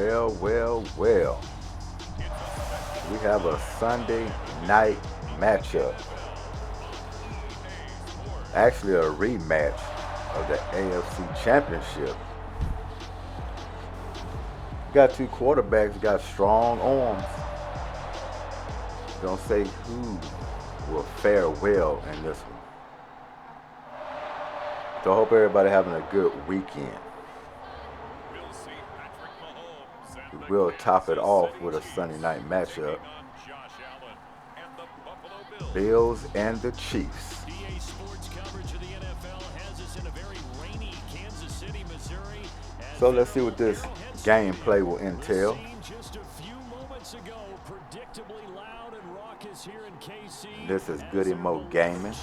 Well, well, well. We have a Sunday night matchup. Actually, a rematch of the AFC Championship. Got two quarterbacks, got strong arms. Don't say who will fare well in this one. So I hope everybody having a good weekend. We will top it off with a Sunday night matchup. Bills and the Chiefs. So let's see what this gameplay will entail. This is Goodymo Gaming.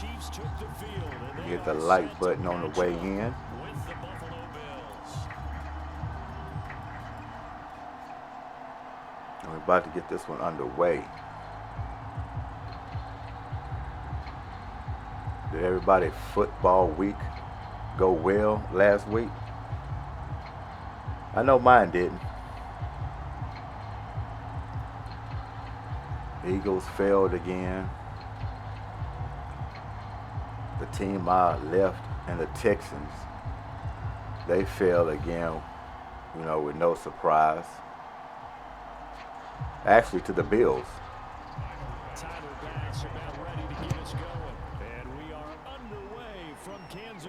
Hit the like button on the way in. We're about to get this one underway. Did everybody football week go well last week? I know mine didn't. Eagles failed again. The team I left and the Texans, they failed again, with no surprise. Actually, to the Bills.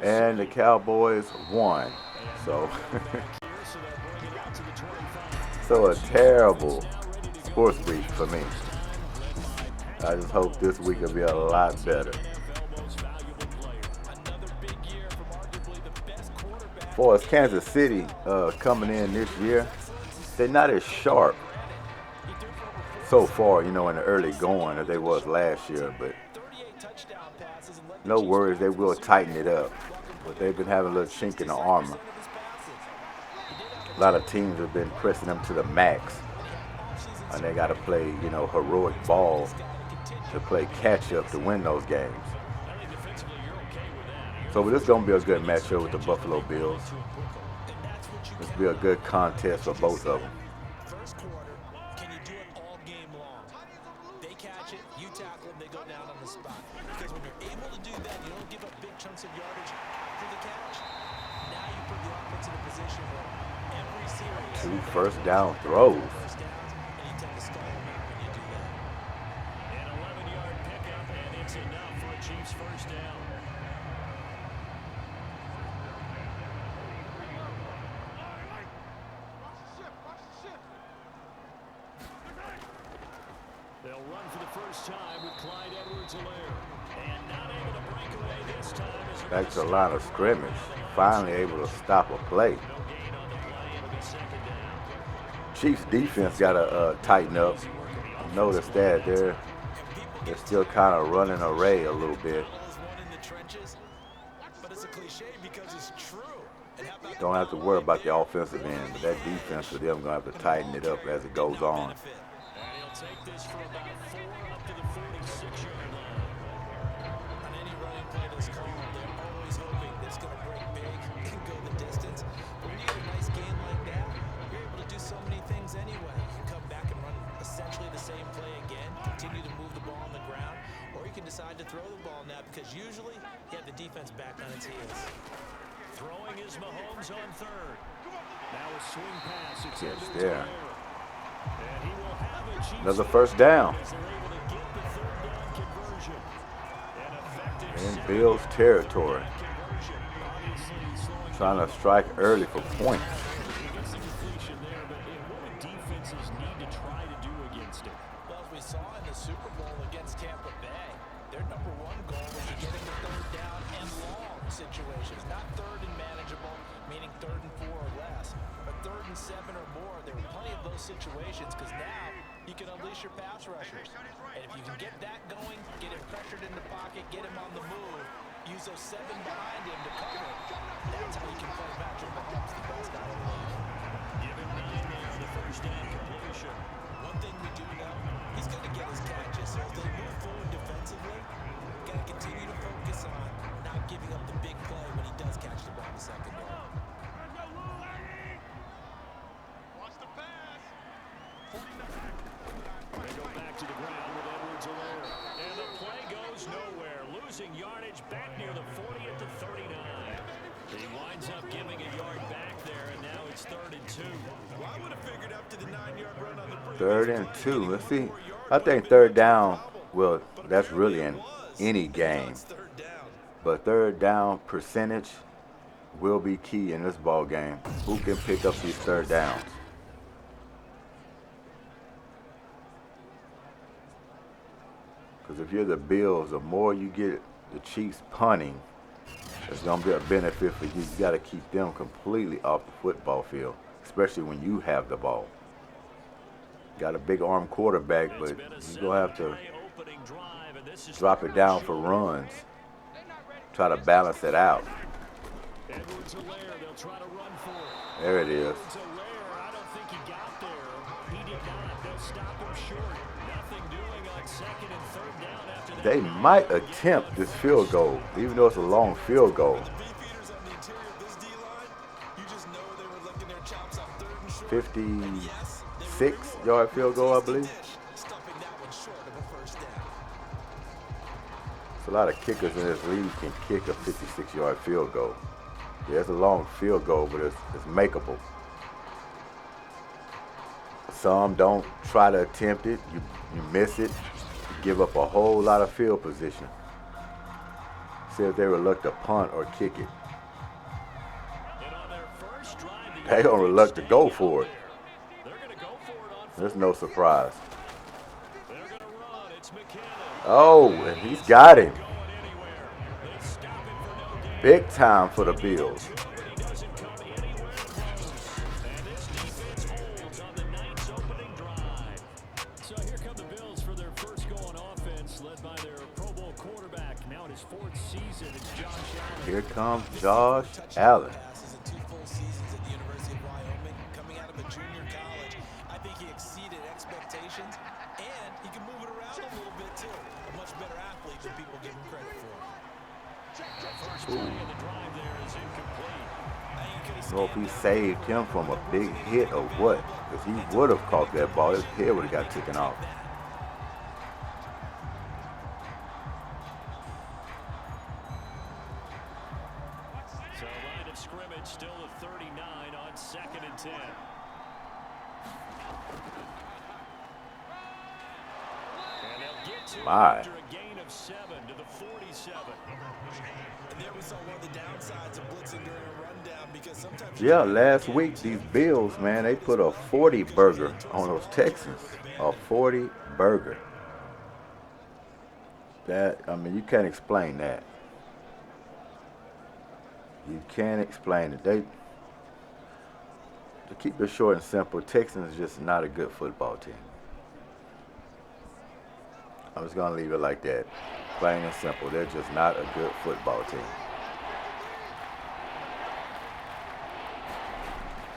And the Cowboys won. So, so a terrible sports week for me. I just hope this week will be a lot better. As far as Kansas City coming in this year, they're not as sharp so far, in the early going as they was last year. But no worries, they will tighten it up. But they've been having a little chink in the armor. A lot of teams have been pressing them to the max. And they got to play, heroic ball to play catch up to win those games. So this is going to be a good matchup with the Buffalo Bills. This will be a good contest for both of them. First quarter, can you do it all game long? They catch it, you tackle them, they go down on the spot. Because when you're able to do that, you don't give up big chunks of yardage after the catch. Now you put the offense in a position where every series... 2 first down throws. And you tend to stall them when you do that. An 11-yard pickup, and it's enough for a Chiefs first down. They'll run for the first time with Clyde Edwards-Helaire. And not able to break away this time. Back to the line of scrimmage. Finally able to stop a play. Chiefs defense got to tighten up. Notice that they're still kind of running array a little bit. Don't have to worry about the offensive end, but that defense for them going to have to tighten it up as it goes on. Take this for about 4 up to the 46-yard line. On any running play that's called, they're always hoping that it's going to break big and go the distance. But when you get a nice game like that, you're able to do so many things anyway. You can come back and run essentially the same play again, continue to move the ball on the ground, or you can decide to throw the ball now because usually you have the defense back on its heels. Throwing is Mahomes on third. Now a swing pass. It's Yes, there. And he will have a Chiefs Another first down. as they're able to get the third down conversion. An effective In Bills territory. conversion. Obviously slowing Trying to strike early for points. gets the completion there, but what do defenses need to try to do against it? Well, as we saw in the Super Bowl against Tampa Bay, their number one goal was to get into third down and long situations. Not third and manageable, meaning 3rd and 4 or less, but 3rd and 7 or more. There were plenty of those situations because now you can unleash your pass rushers. And if you can get that going, get him pressured in the pocket, get him on the move, use those 7 behind him to cover, that's how you can play Patrick Mahomes, the best guy in the league. Give him 9 there, the first down completion. One thing we do know, he's going to get his catches. So as they move forward defensively, got to continue to focus on not giving up the big play when he does catch the ball in the secondary. back near the 40 at the 39. He winds up giving a yard back there, and now it's 3rd and 2. Well, I would have figured after the 9-yard run on the previous 3rd and play, 2. Let's see. I would've think been 3rd much down, more probable. well, But that's apparently really it in was. any Now game. it's 3rd down. But 3rd down percentage will be key in this ball game. Who can pick up these 3rd downs? Because if you're the Bills, the more you get the Chiefs punting, it's going to be a benefit for you. You got to keep them completely off the football field, especially when you have the ball. Got a big arm quarterback, but you're going to have to drop it down for runs. Try to balance it out. There it is. I don't think he got there. He did not. They'll stop him short. Nothing doing on 2nd and 3rd down after that. They might attempt this field goal, even though it's a long field goal. 56-yard field goal, I believe. There's a lot of kickers in this league can kick a 56-yard field goal. Yeah, it's a long field goal, but it's makeable. Some don't try to attempt it. You miss it. You give up a whole lot of field position. See if they would look to punt or kick it. They don't look to go for it. There's no surprise. Oh, and he's got him. Big time for the Bills. So here come the Bills for their first go on offense, led by their Pro Bowl quarterback. Now in his 4th season, it's Josh Allen. Here comes Josh Allen. Passes in 2 full seasons at the University of Wyoming, coming out of a junior college. I think he exceeded expectations, and he can move it around a little bit too. A much better athlete than people give him credit for. First play of the drive there is incomplete. I don't know if he saved him from a big hit or what, because he would have caught that ball. His head would have got taken off. So line of scrimmage still at 39 on 2nd and 10. And they'll get to after a gain of 7 to the 47. And there we saw one of the downsides of blitzing during a rundown, because sometimes Yeah, last week, these Bills, man, they put a 40 burger on those Texans. A 40 burger. That, I mean, you can't explain that. You can't explain it. To keep it short and simple, Texans is just not a good football team. I'm just going to leave it like that. Plain and simple. They're just not a good football team.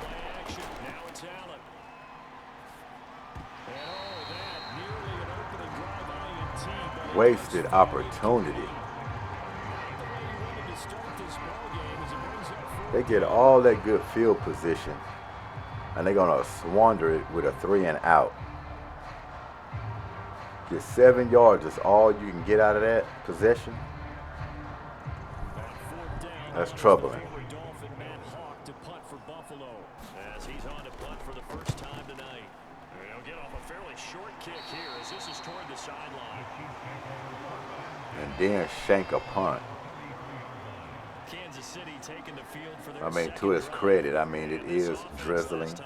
Play action. Now it's Allen. And oh, that nearly an opening drive INT. Wasted opportunity. They get all that good field position, and they're going to squander it with a 3 and out. Get 7 yards is all you can get out of that possession. That's troubling. To punt for Buffalo, as he's on to punt for the first time tonight. They'll get off a fairly short kick here as this is toward the sideline. And then shank a punt. Kansas City taking the field for their I mean, to his credit, I mean, it is drizzling.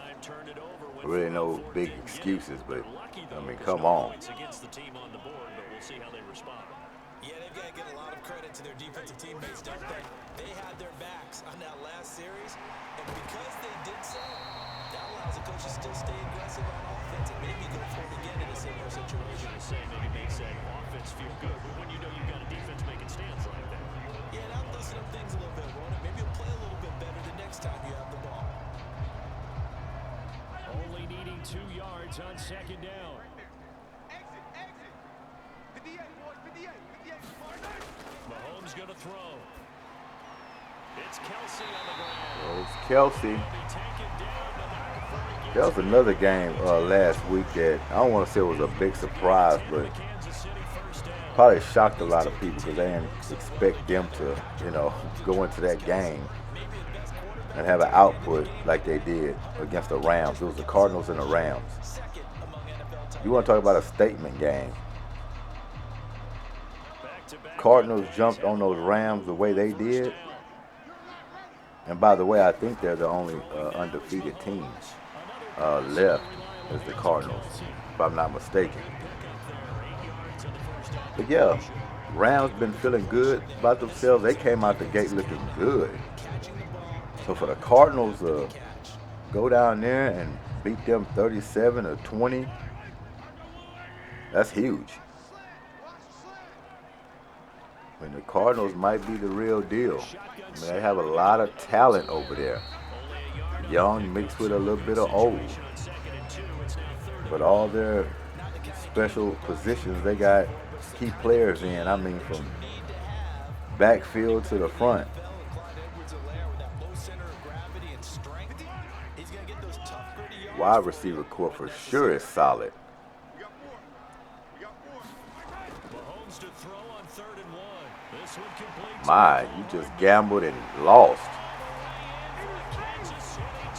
Really no big excuses, but, I mean, come on. Against the team on the board, but we'll see how they respond. Yeah, they've got to give a lot of credit to their defensive teammates, don't they? They had their backs on that last series, and because they did so, that allows the coach to still stay aggressive on offense and maybe go for it again in a similar situation. I say maybe makes that offense feel good, but when you know you've got a defense making stands like that. Yeah, that'll loosen up things a little bit, won't it? Maybe you'll play a little bit better the next time you have the ball. Only needing 2 yards on 2nd down. Mahomes going to throw. It's Kelsey on the ground. It's Kelsey. That was another game last week that I don't want to say it was a big surprise, but probably shocked a lot of people because they didn't expect them to, you know, go into that game and have an output like they did against the Rams. It was the Cardinals and the Rams. You want to talk about a statement game? Cardinals jumped on those Rams the way they did. And by the way, I think they're the only undefeated team left is the Cardinals, if I'm not mistaken. But yeah, Rams been feeling good about themselves. They came out the gate looking good. So for the Cardinals to go down there and beat them 37-20, that's huge. I mean, the Cardinals might be the real deal. I mean, they have a lot of talent over there. Young mixed with a little bit of old. But all their special positions, they got key players in. I mean, from backfield to the front. Wide receiver core for sure is solid. My, you just gambled and lost.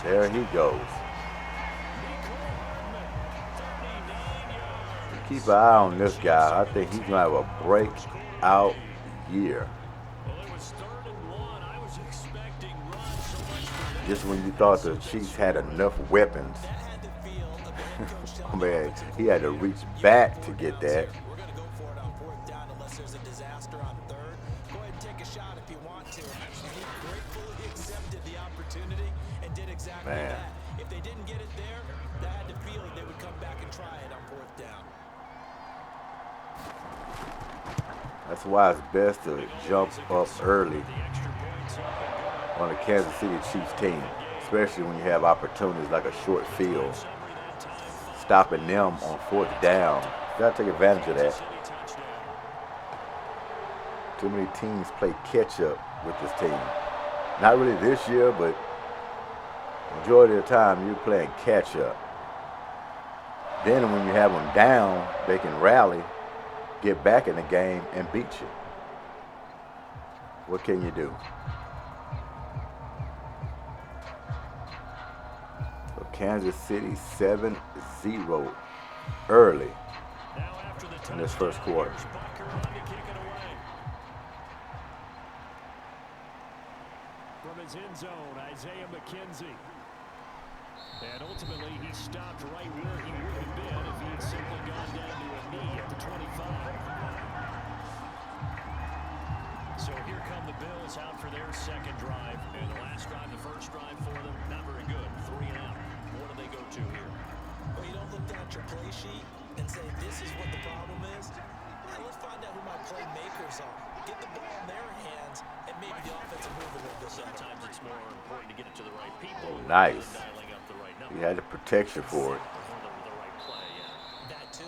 There he goes. Keep an eye on this guy. I think he's going to have a breakout year. Just when you thought the Chiefs had enough weapons, oh man, he had to reach back to get that. Man. If they didn't get it there, they had to feel they would come back and try it on fourth down. That's why it's best to jump up early on the Kansas City Chiefs team, especially when you have opportunities like a short field. Stopping them on fourth down. You gotta take advantage of that. Too many teams play catch up with this team. Not really this year, but majority of the time you're playing catch up. Then when you have them down, they can rally, get back in the game, and beat you. What can you do? So Kansas City 7-0 early in this first quarter. From his end zone, Isaiah McKenzie. And ultimately, he stopped right where he would have been if he had simply gone down to a knee at the 25. So here come the Bills out for their second drive. And the last drive, the first drive for them, not very good. 3 and out. What do they go to here? Well, you don't look down at your play sheet and say, this is what the problem is. Let's find out who my playmakers are. Get the ball in their hands, and maybe the offense will move a little bit better. Sometimes it's more important to get it to the right people. Oh, nice. He had the protection for it. That too.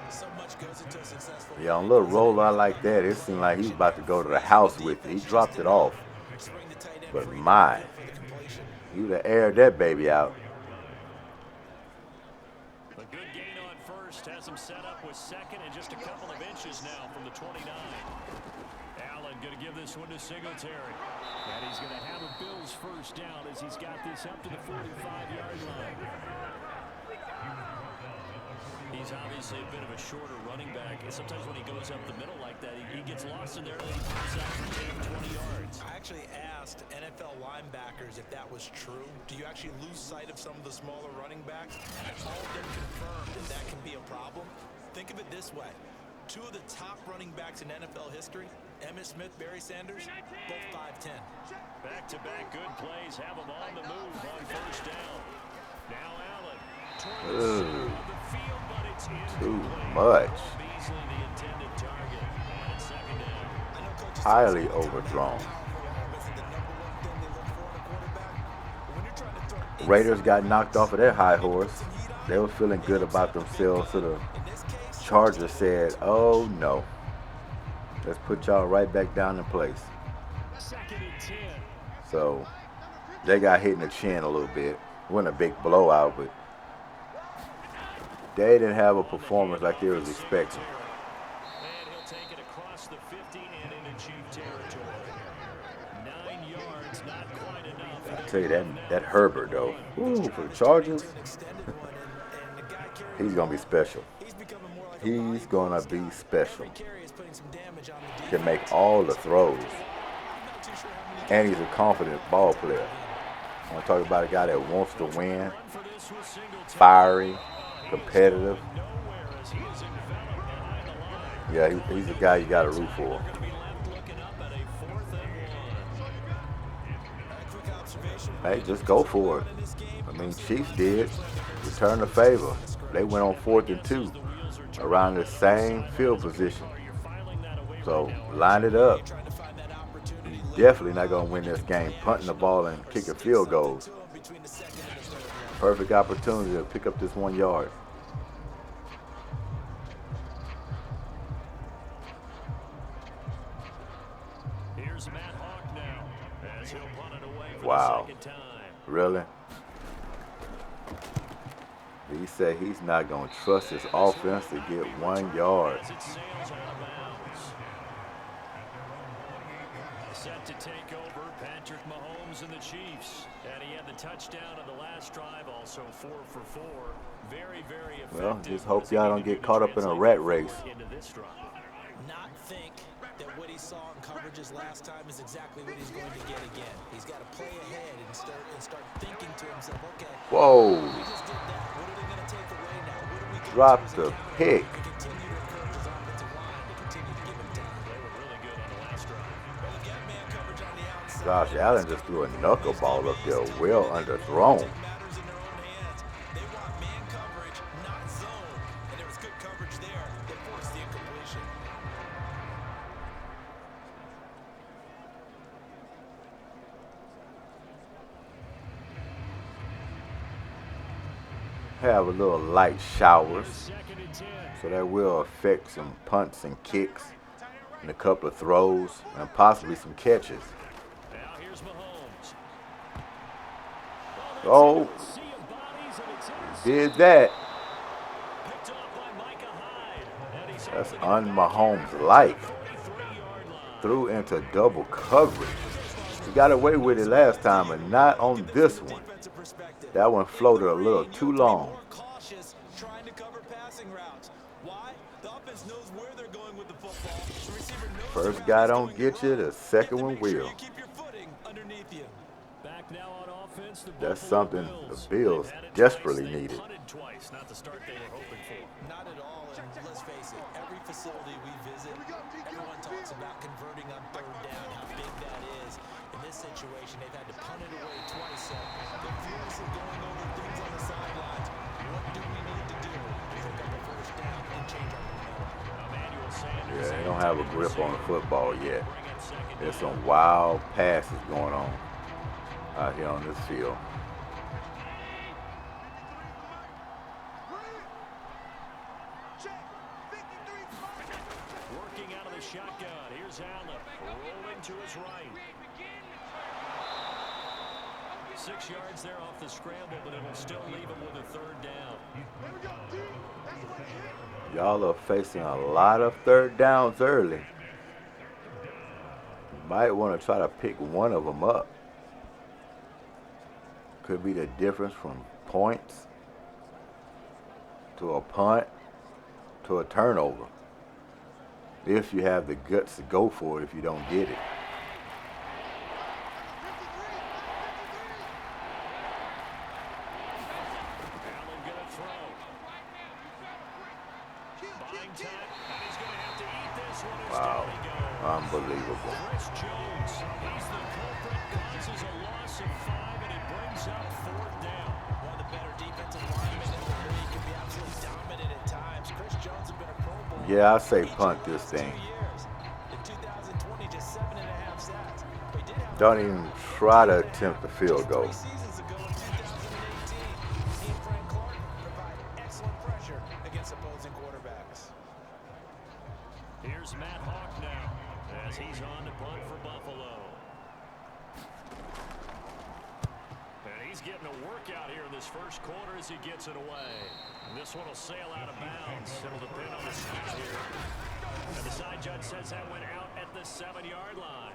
So much goes into a successful. Yeah, on a little rollout like that, it seemed like he was about to go to the house with it. He dropped it off. But my, he would have aired that baby out. A good gain on first has him set up with second and just a couple of inches now from the 29. Allen going to give this one to Singletary. And he's going to have a Bills first down as he's got this up to the 45-yard line. He's obviously a bit of a shorter running back. And sometimes when he goes up the middle like that, he gets lost in there and he comes out for 10, 20 yards. I actually asked NFL linebackers if that was true. Do you actually lose sight of some of the smaller running backs? All of them confirmed that that can be a problem. Think of it this way. 2 of the top running backs in NFL history, Emmitt Smith, Barry Sanders, both 5'10". Back-to-back good plays have him on the move on first down. Now Allen. Too much. Highly overthrown. Raiders got knocked off of their high horse. They were feeling good about themselves, so the Chargers said, oh no, let's put y'all right back down in place. So they got hit in the chin a little bit. It wasn't a big blowout, but They didn't have a performance like they was expecting. And he'll take it across the 50 and into chief territory. 9 yards, not quite enough. I tell you, that Herbert, though, for the Chargers, he's going to be special. He's going to be special. Can make all the throws. And he's a confident ball player. I want to talk about a guy that wants to win, fiery, competitive. Yeah, he's a guy you got to root for. Hey, just go for it. I mean, Chiefs did. Return the favor. They went on 4th and 2 around the same field position. So, line it up. You're definitely not going to win this game punting the ball and kicking field goals. Perfect opportunity to pick up this 1 yard. Here's Matt Hawk now, as he'll punt it away for Wow. the second time. Really? He said he's not going to trust his offense to get 1 yard. As it sails out of bounds. Set to take over, Patrick Mahomes and the Chiefs. And he had the touchdown on the last drive, also 4 for 4. Very, very effective. Well, just hope y'all don't get caught up in a rat race. Into this drive. Not think that what he saw in coverages last time is exactly what he's going to get again. He's got to play ahead and start thinking to himself, okay, Whoa. we just did that. What are they going to take away now? What are we going Dropped to do the pick. to continue to encourage his offensive line to continue to give him time? They were really good on the last drive. Well, you got man coverage on the outside. Josh Allen just threw a knuckleball up there, well underthrown. Matters in their own hands. They want man coverage, not zone. And there was good coverage there that forced the incompletion. Have a little light showers, Second and 10. so that will affect some punts and kicks and a couple of throws and possibly some catches. Now here's Mahomes. Oh, Sea of bodies, and it's did that. picked off by Micah Hyde. And he's That's un-Mahomes-like. 43-yard line. Threw into double coverage. He got away with it last time, but not on this one. That one floated a little too long. More cautious trying to cover passing routes. Why? The offense knows where they're going with the football. The receiver knows First where guy he's don't going get you, the second one Make sure will. you keep your footing underneath you. Back now on offense, the That's Buffalo something Bills. the Bills They've had it desperately twice. They needed. punted twice, not the start they were hoping for. Not at all, and let's face it, every facility we visit, everyone talks about converting on 3rd down, how big that is. In this situation, they've had to punt it away twice, so they're furiously going over things on the sidelines. What do we need to do to pick up a 1st down and change our momentum? Emmanuel Sanders. Yeah, they don't have a grip on the football yet. Bring it second There's down. some wild passes going on out here on this field. Working out of the shotgun. Here's Allen. Rolling to his right. 6 yards there off the scramble, but it'll still leave him with a 3rd down. Y'all are facing a lot of 3rd downs early. You might want to try to pick one of them up. Could be the difference from points to a punt to a turnover. If you have the guts to go for it if you don't get it. Allen gonna throw. Buying time, and he's gonna have to eat this one as Wow. down he goes. Unbelievable. Chris Jones, he's the culprit, causes a loss of 5, and it brings up 4th down. One of the better defensive linemen in the league, can be absolutely dominant at times. Chris Jones has been a Pro Bowler. Yeah, I say each of punt the this last 2 thing. years. In 2020, just 7.5 sacks. They did have Don't even try to attempt the field just goal. 3 seasons ago in 2018. He and Frank Clark provide excellent pressure against opposing quarterbacks. Here's Matt Hawk now, as he's on to punt for Buffalo. And he's he's getting a workout here in this first quarter as he gets it away. And this one will sail out of bounds. It'll depend on the snap here. And the side judge says that went out at the 7-yard line.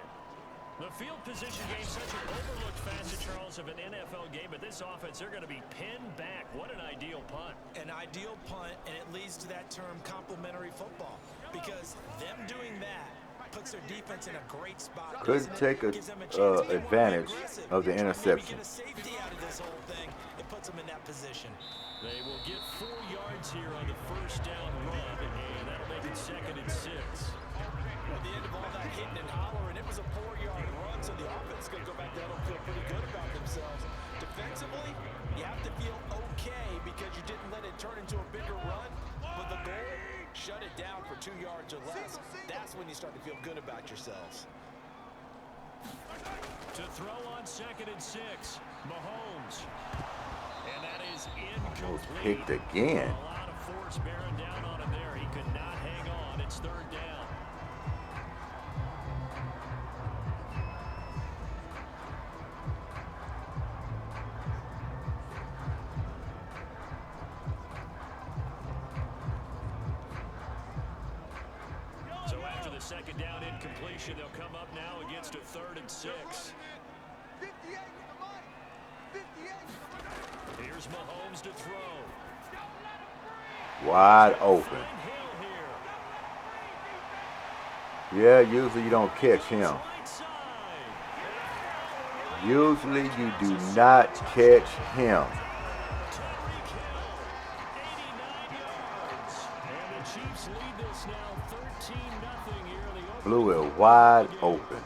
The field position game, such an overlooked facet, Charles, of an NFL game. But this offense, they're going to be pinned back. What an ideal punt. An ideal punt, and it leads to that term complementary football. Because them doing that puts their defense in a great spot. Couldn't take advantage of the interception. Get a safety out of this whole thing. It puts them in that position. They will get 4 yards here on the first down run, and that'll make it 2nd and 6. At the end of all that hitting and hollering, it was a 4-yard run, so the offense is going to go back there and feel pretty good about themselves. Defensively, you have to feel okay because you didn't let it turn into a bigger run, but the goal, shut it down for 2 yards or less. That's when you start to feel good about yourselves. To throw on 2nd and 6, Mahomes. And that is incomplete. Picked again. A lot of force bearing down on him there. He could not hang on. It's 3rd down. So after the 2nd down incompletion, they'll come up now against a 3rd and 6. Here's Mahomes to throw. Wide open. Yeah, usually you don't catch him. Usually you do not catch him. Blew it wide open.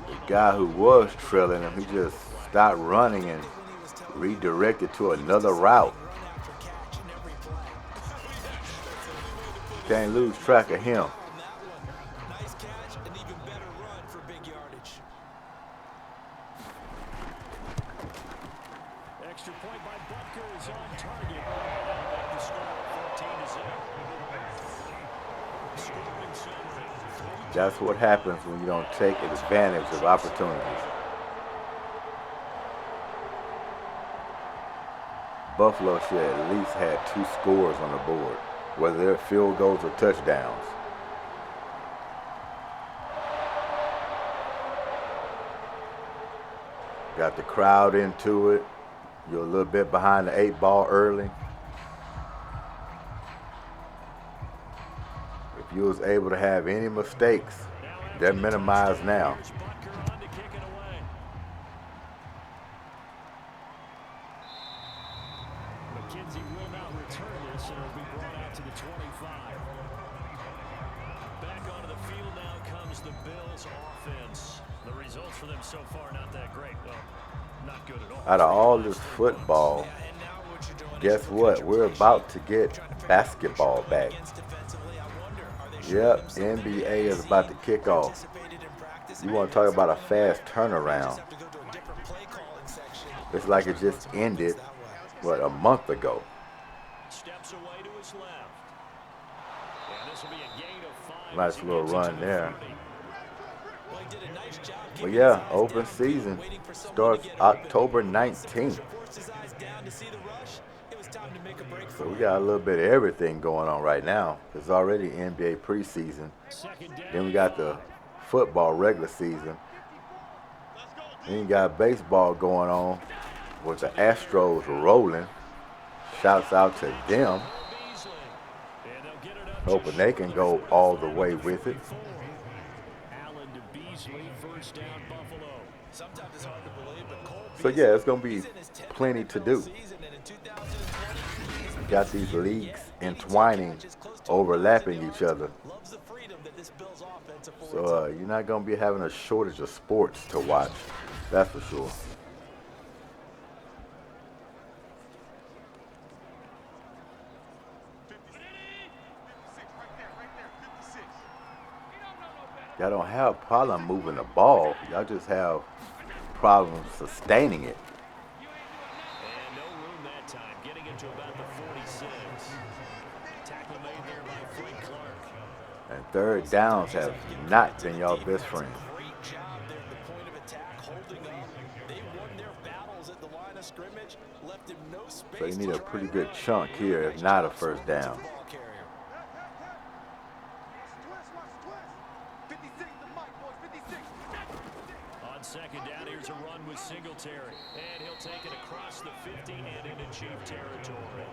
The guy who was trailing him, he just stopped running and redirected to another route. Can't lose track of him. Nice catch, an even better run for big yardage. Extra point by Butker is on target. The score 14-0. Scoring summary. That's what happens when you don't take advantage of opportunities. Buffalo should at least have 2 scores on the board, whether they're field goals or touchdowns. Got the crowd into it. You're a little bit behind the 8 ball early. If you was able to have any mistakes, they're minimized now. Will not return this, and it'll be brought out to the 25. Back onto the field now comes the Bills offense. The results for them so far not that great. Well, not good at all. Out of all this football, guess what? We're about to get basketball back. Yep, NBA is about to kick off. You want to talk about a fast turnaround. It's like it just ended, what, a month ago. Steps away to his left. And this will be a gain of 5. Nice little run there. But yeah, open season starts October 19th. So we got a little bit of everything going on right now. It's already NBA preseason. Then we got the football regular season. Then you got baseball going on with the Astros rolling. Shouts out to them. Hoping they can go all the way with it. So yeah, it's going to be plenty to do. Got these leagues entwining, overlapping each other. So you're not going to be having a shortage of sports to watch. That's for sure. Y'all don't have a problem moving the ball. Y'all just have problems sustaining it. And no room that time. Getting it to about the 46. Tackle made there by Frank Clark. And third downs have not been y'all best friends. Great job there at the point of attack, holding up. They won their battles at the line of scrimmage, left him no space. So you need to a try pretty and good run. chunk here, if not a first down. Ball carrier. On second down, here's a run with Singletary. And he'll take it across the 50 and into chief territory.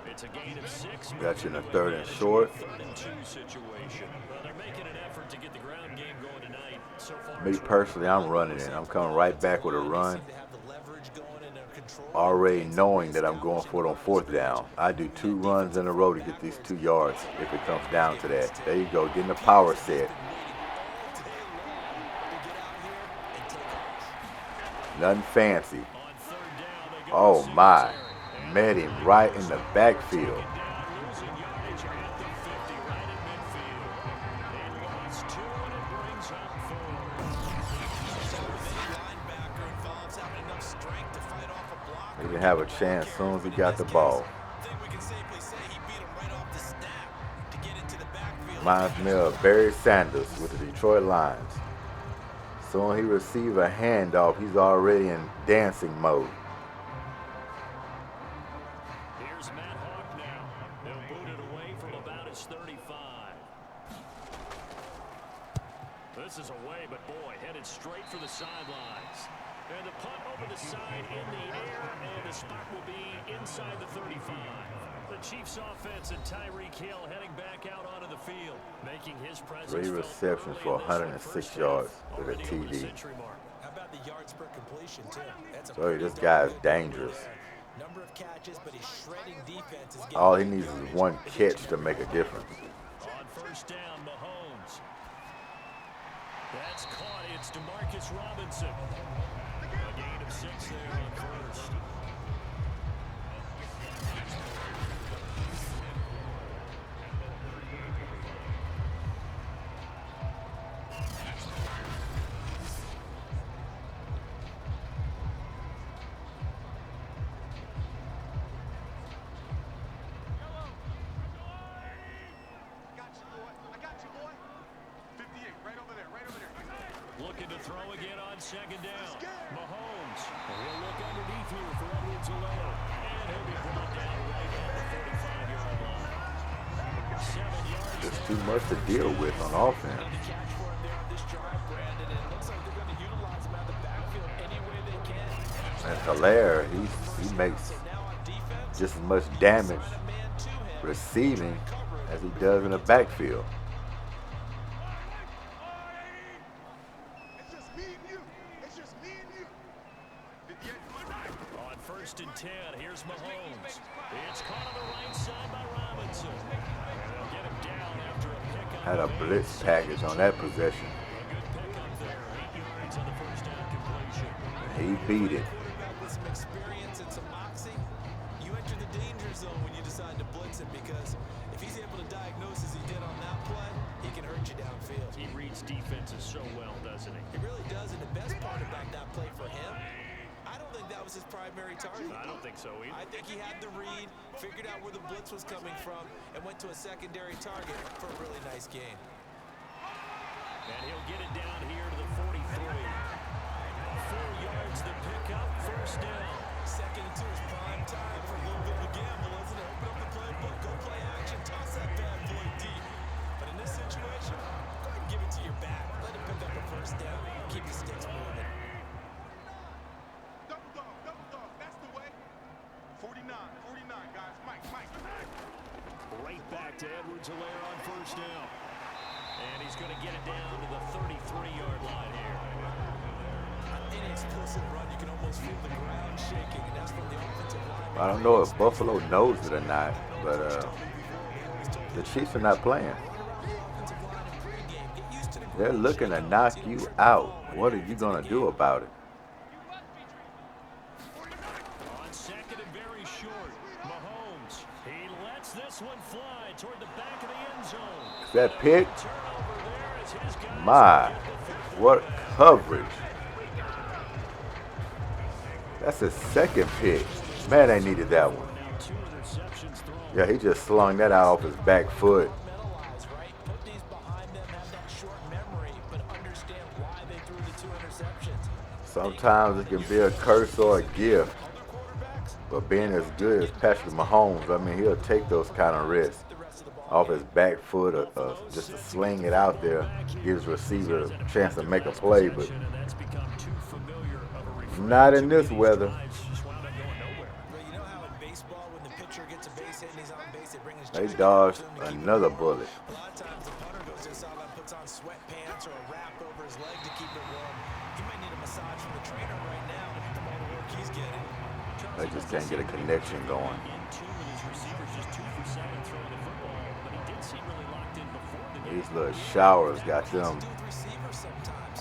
It's a gain of 6. Got you in a third and short. 3rd and 2 situation. Well, they're making an effort to get the ground game going tonight. So far, Me personally, I'm running it. I'm coming right back with a run, already knowing that I'm going for it on 4th down. I do 2 runs in a row to get these 2 yards if it comes down to that. There you go, getting the power set. Nothing fancy. Oh my, met him right in the backfield. He didn't have a chance as soon as he got the ball. Reminds me of Barry Sanders with the Detroit Lions. So when he receives a handoff, he's already in dancing mode. Here's Matt Hawk now. He'll boot it away from about his 35. This is away, but boy, headed straight for the sidelines. And the punt over the side in the air, and the spot will be inside the 35. The Chiefs offense and Tyreek Hill heading back out onto the field, making his presence 3 receptions for 106 yards with a TD. How about the yards per completion, too? So this guy is dangerous. Number of catches, but he's shredding defenses. All he needs is one catch to make a difference. On first down, Mahomes. That's caught. It's DeMarcus Robinson. A gain of 6 there on first. Looking to throw again on second down. Mahomes. He'll look underneath here for Edwards-Helaire. And he'll be brought down right at the 45-yard line. 7 yards. There's too much to deal with on offense. And Helaire, he makes just as much damage receiving as he does in the backfield. On first and 10, here's Mahomes. It's caught on the right side by Robinson. And they'll get him down after a pickup. Had a blitz package on that possession. A good pickup there. 8 yards on the first down completion. He beat it. With some experience and some moxie, you enter the danger zone when you decide to blitz him, because if he's able to diagnose as he did on that play, he can hurt you downfield. He reads defenses so well, doesn't he? He really does, and the best part about that play for him, I don't think that was his primary target. I don't think so either. I think he had the read, figured out where the blitz was coming from, and went to a secondary target for a really nice gain. And he'll get it down here to the 43. 4 yards the pickup, first down. Second and 2 is prime time for a little bit of a gamble, isn't it? Open up the playbook, go play action, toss that bad boy deep. But in this situation, go ahead and give it to your back. Let him pick up a first down. Keep the sticks moving. Double dog, that's the way. 49, guys. Mike. Right back to Edwards-Helaire on first down. And he's going to get it down to the 33-yard line here. Any explicit run, you can almost feel the ground shaking, and that's from the offensive line. I don't know if Buffalo knows it or not, but the Chiefs are not playing. They're looking to knock you out. What are you going to do about it? On second and very short, Mahomes. He lets this one fly toward the back of the end zone. Is that pick? Turnover there as his guys My, get the first. what coverage. That's his second pick. Man, they needed that one. Now 2 interceptions thrown. Yeah, he just slung that out off his back foot. Mentalize, right? Put these Sometimes it can be a curse or a gift. But being as good as Patrick Mahomes, I mean, he'll take those kind of risks off his back foot or just to sling it out there, gives receiver a chance to make a play. But not in this weather. They dodged another bullet. A lot of times the punter goes to the sideline, puts on sweatpants or a wrap over his leg to keep it warm. He might need a massage from the trainer right now from all the work he's getting. They just can't get a connection going. These little showers got them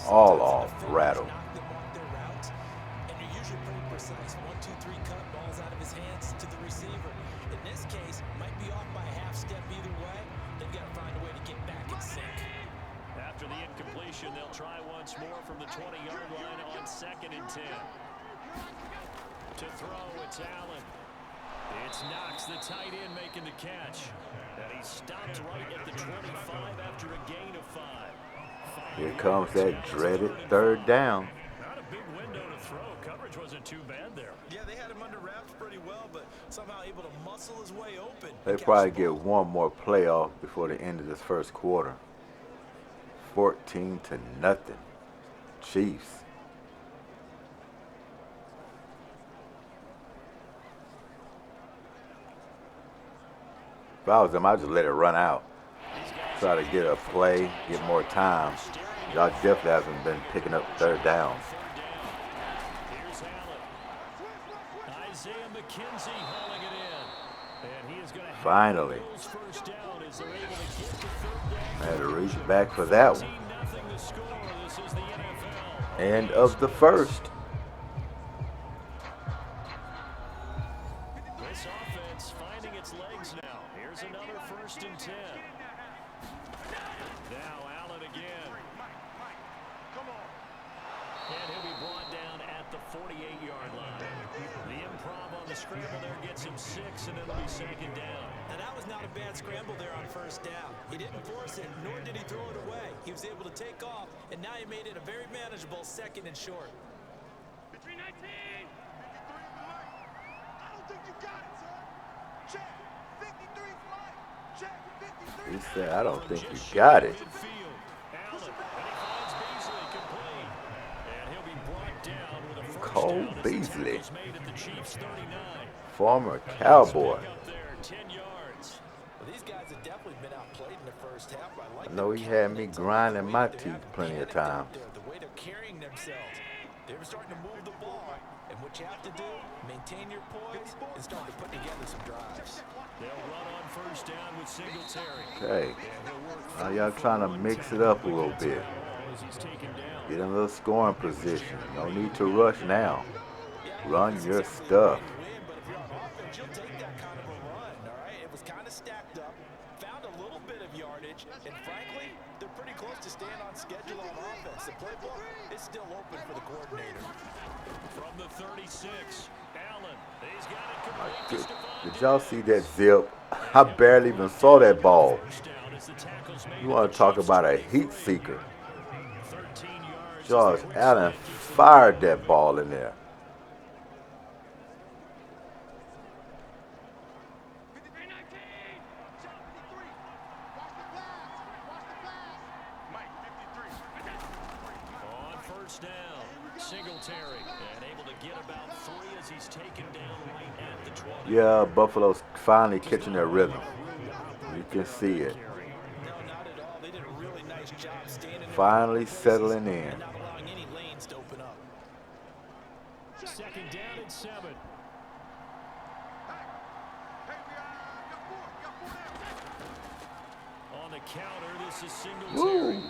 all off rattled. And you're usually pretty precise. 1, 2, 3 cut balls out of his hands to the receiver. In this case, might be off by a half step either way. They've got to find a way to get back in sync. After the incompletion, they'll try once more from the 20-yard line on 2nd and 10. To throw, it's Allen. It's Knox, the tight end, making the catch. And he stopped right at the 25 after a gain of 5. Here comes that dreaded 3rd down. Not a big window to throw. Coverage wasn't too bad there. Yeah, they had him under wraps pretty well, but somehow able to muscle his way open. They probably get one more playoff before the end of this first quarter. 14-0. Chiefs. If I was them, I'd just let it run out. Try to get a play, get more time. Y'all definitely haven't been picking up 3rd down. Here's Allen. Isaiah McKenzie hauling it in. And he is going to have Finally. Bills first down as they're able to get to 3rd down. Had to reach back for that one. 14-0 the score. This is the NFL. End of the first. This offense finding its legs now. Here's another 1st and 10. Now Allen again. And he'll be brought down at the 48-yard line. The improv on the scramble there gets him 6, and it'll be 2nd down. And that was not a bad scramble there on 1st down. He didn't force it, nor did he throw it away. He was able to take off, and now he made it a very manageable 2nd and short. Between 19. 53 is the light. I don't think you got it, sir. Check. 53 is light. Check. 53. He said, I don't think you got it. Midfield. Allen, and he finds Beasley complete. And he'll be brought down with a 1st Cole down as the Beasley. tackle's made at the Chiefs' 39. Former Cowboy. Up there, 10 yards. Well, these guys have definitely been outplayed in the 1st half. I like I know he had me grinding my teeth plenty of times. The way they're carrying themselves. They're starting to move the ball. And what you have to do, maintain your poise and start to put together some drives. They'll run on 1st down with Singletary. Okay. Now y'all trying to mix it up a little bit. As he's taken down. Get in a little scoring position. No need to rush now. Run your stuff. But if you're on offense, you'll take that kind of a run, all right? It was kind of stacked up, found a little bit of yardage, and frankly, they're pretty close to staying on schedule on offense. The playbook is still open for the coordinator. From the 36, Allen. He's got it complete to Did, Stephon did y'all see that zip? I barely even saw that ball. First down as the tackle's made You at want the to talk Chiefs' about a 24. heat seeker. 13 yards. Josh Allen fired that ball in there. 53, 19. Shot 53. Watch the pass. Watch the pass. Mike, 53. On 1st down, Singletary. And able to get about 3 as he's taken down right at the 20. Yeah, Buffalo's finally catching their rhythm. You can see it. No, not at all. They did a really nice job standing in Finally places settling in. and not allowing any lanes to open up. 2nd down and 7. Hey, we got 4. Got 4 now. On the counter, this is Singletary. Woo. And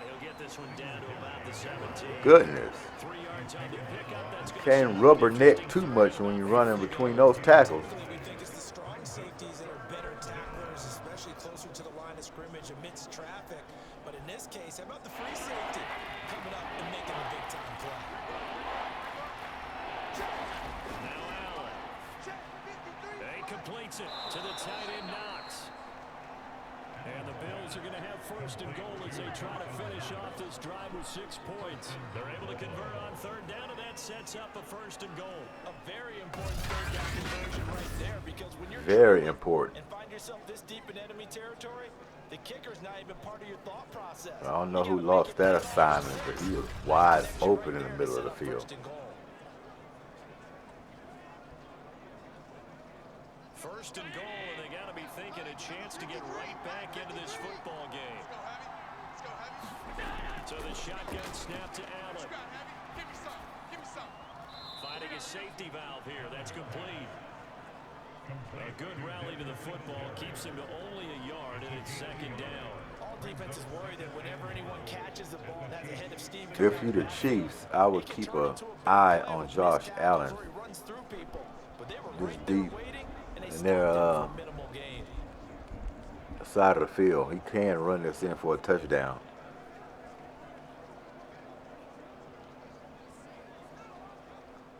he'll get this one down to about the 17. Goodness. 3 yards on the pickup. That's gonna Can't show rubberneck too much when you're running between those tackles. We think it's the strong safeties that are better tacklers, especially closer to the line of scrimmage amidst traffic. But in this case, how about the free safety coming up and making a big-time play? Now Allen. Check. 53. And he completes it to the tight end Knox. And the Bills are going to have first and goal as they try to finish off this drive with 6 points. They're able to convert on third down, and that sets up a first and goal. A very important third down conversion right there, because when you're Very important. and find yourself this deep in enemy territory, the kicker's not even part of your thought process. I don't know who lost that assignment, but he was wide open in the middle of the field. First and goal, and they got to be thinking a chance to get right back into this football game. So the shotgun snap to Allen. Finding a safety valve here. That's complete. A good rally to the football keeps him to only a yard, and it's second down. All defenses worry that whenever anyone catches the ball and has a head of steam, If you're the Chiefs, I would keep an eye on Josh Allen this deep in their side of the field. He can run this in for a touchdown.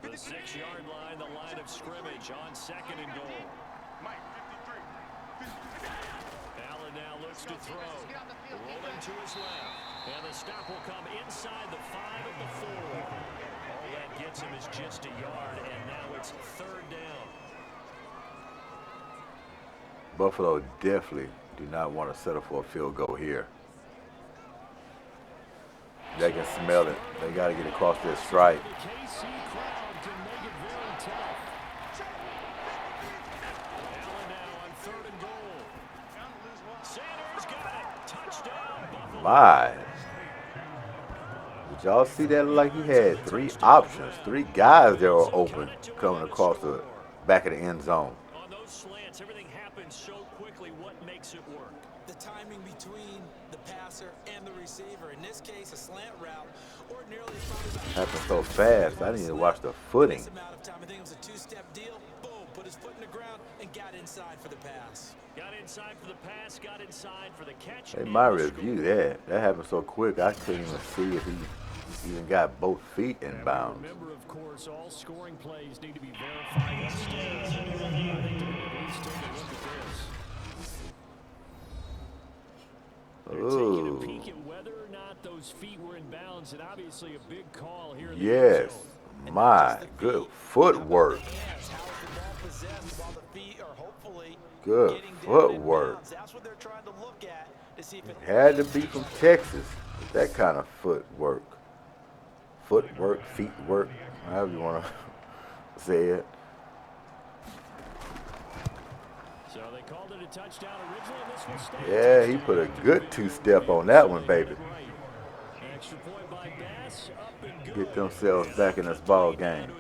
The 6-yard line, the line of scrimmage on second and goal. Allen now looks to throw. Rolling to his left. And the stop will come inside the 5 of the 4. All that gets him is just a yard, and now it's third down. Buffalo definitely do not want to settle for a field goal here. They can smell it. They got to get across this stripe. My. Did y'all see that? Like he had 3 options, 3 guys that were open coming across the back of the end zone. On those slants, everything happens so quickly. What makes it work? The timing between the passer and the receiver. In this case, a slant route. Ordinarily, happened so fast. I didn't even watch the footing. amount of time. I think it was a 2-step deal. Boom, put his foot in the ground and got inside for the pass. Got inside for the pass, got inside for the catch. They might review that. That happened so quick, I couldn't even see if he even got both feet in bounds. Remember, of course, all scoring plays need to be verified upstairs. I think they're going to at least take a look at this. They're taking a peek at whether or not those feet were in bounds, and obviously a big call here in the end zone. My good footwork. Good footwork. Had to be from Texas with that kind of footwork. Footwork, feet work, however you want to say it. So they called it a touchdown originally, and this will stay. Yeah, he put a good 2-step on that one, baby. Extra point by Bass, up and good. Get themselves back in this ball game.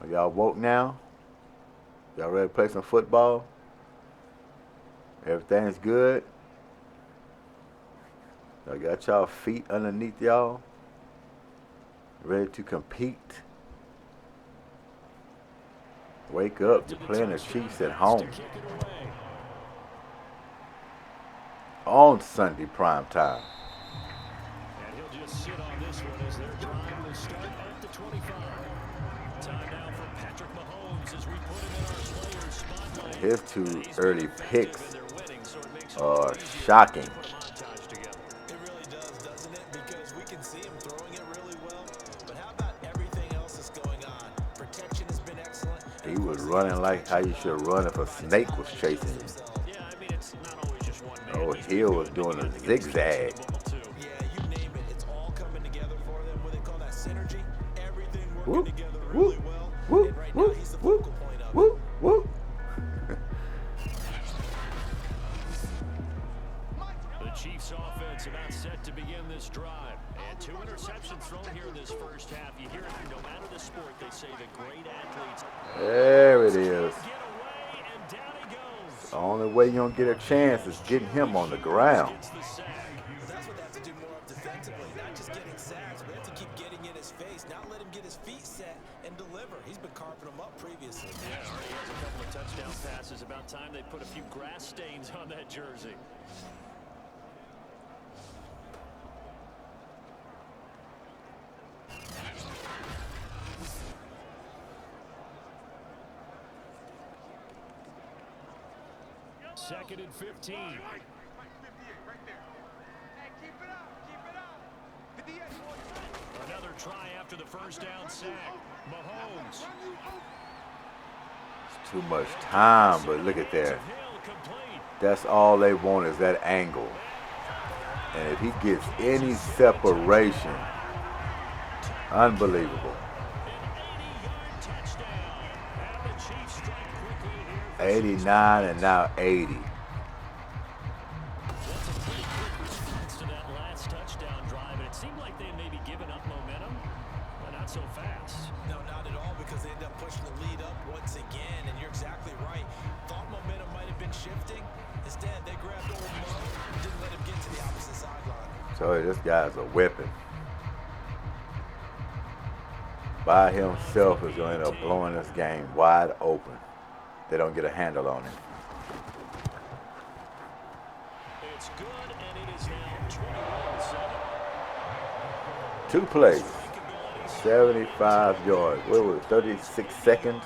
Are y'all woke now? Y'all ready to play some football? Everything's good? Y'all got y'all feet underneath y'all? Ready to compete? Wake up, you're playing the Chiefs at home. On Sunday prime time. And he'll just sit on this one as their drive will start at the 25. Time now for Patrick Mahomes as we put him in our players spotlight. His 2 early picks are shocking. It really does, doesn't it? Because we can see him throwing it really well. But how about everything else that's going on? Protection has been excellent. He was running like how you should run if a snake was chasing you. Yeah, I mean, it's not always just one man. Oh, Hill was doing a zigzag. Yeah, you name it. It's all coming together for them. What they call that synergy. Everything working Whoop, together whoop, really well. whoop, And right whoop, now, he's the whoop, focal point of it. whoop, whoop. The Chiefs offense about set to begin this drive. And 2 interceptions thrown here in this first half. You hear it, no matter the sport, they say the great athletes. There it is. Get away, and down he goes. The only way you're going to get a chance is getting him on the ground. Gets the sack. That's what they have to do more of defensively. Not just getting sacks, but they have to keep getting in his face. Not let him get his feet set and deliver. He's been carving them up previously. Yeah, already has a couple of touchdown passes. About time they put a few grass stains on that jersey. 2nd and 15. Hey, keep it up, keep it up. 58, boys. Another try after the first down sack. Mahomes. It's too much time, but look at that. That's all they want is that angle. And if he gets any separation, unbelievable. 89 and now 80. To that last touchdown drive, and it seemed like they may be giving up momentum, but not so fast. No, not at all, because they end up pushing the lead up once again, and you're exactly right. Thought momentum might have been shifting. Instead, they grabbed old Mo and didn't let him get to the opposite sideline. So this guy's a weapon. By himself is going to end up blowing this game wide open. They don't get a handle on him. It's good, and it is now 21-7. 2 plays, 75 yards. What was it, 36 seconds?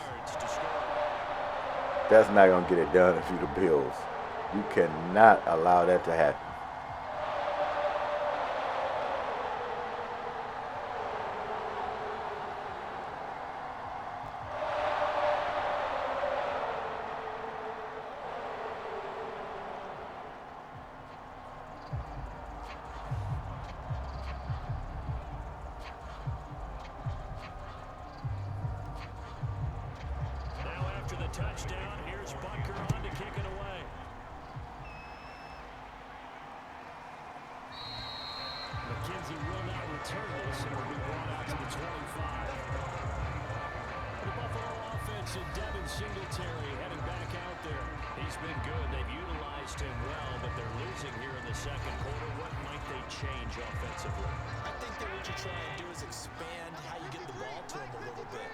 That's not going to get it done if you're the Bills. You cannot allow that to happen. After the touchdown, here's Bunker on to kick it away. McKenzie will not return this, and will be brought out to the 25. The Buffalo offense and Devin Singletary heading back out there. He's been good. They've utilized him well, but they're losing here in the second quarter. What might they change offensively? I think that what you try and do is expand how you get the ball to him a little bit.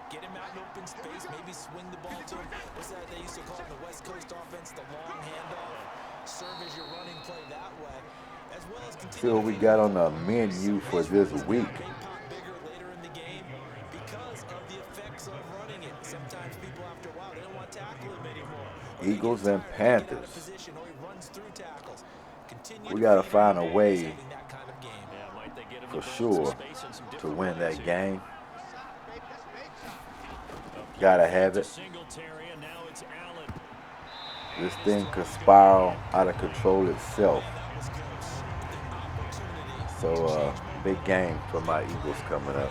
Get him out in open space, maybe swing the ball to him. What's that they used to call in the West Coast offense, the long handoff? Serve as your running play that way. As well as continue. See what we got on the menu for this week. Bigger later in the game because of the effects of running it. Sometimes people after a while they don't want to tackle him anymore. Eagles and Panthers. We got to find a way for sure to win that game. Gotta have it. This thing could spiral out of control itself. So big game for my Eagles coming up.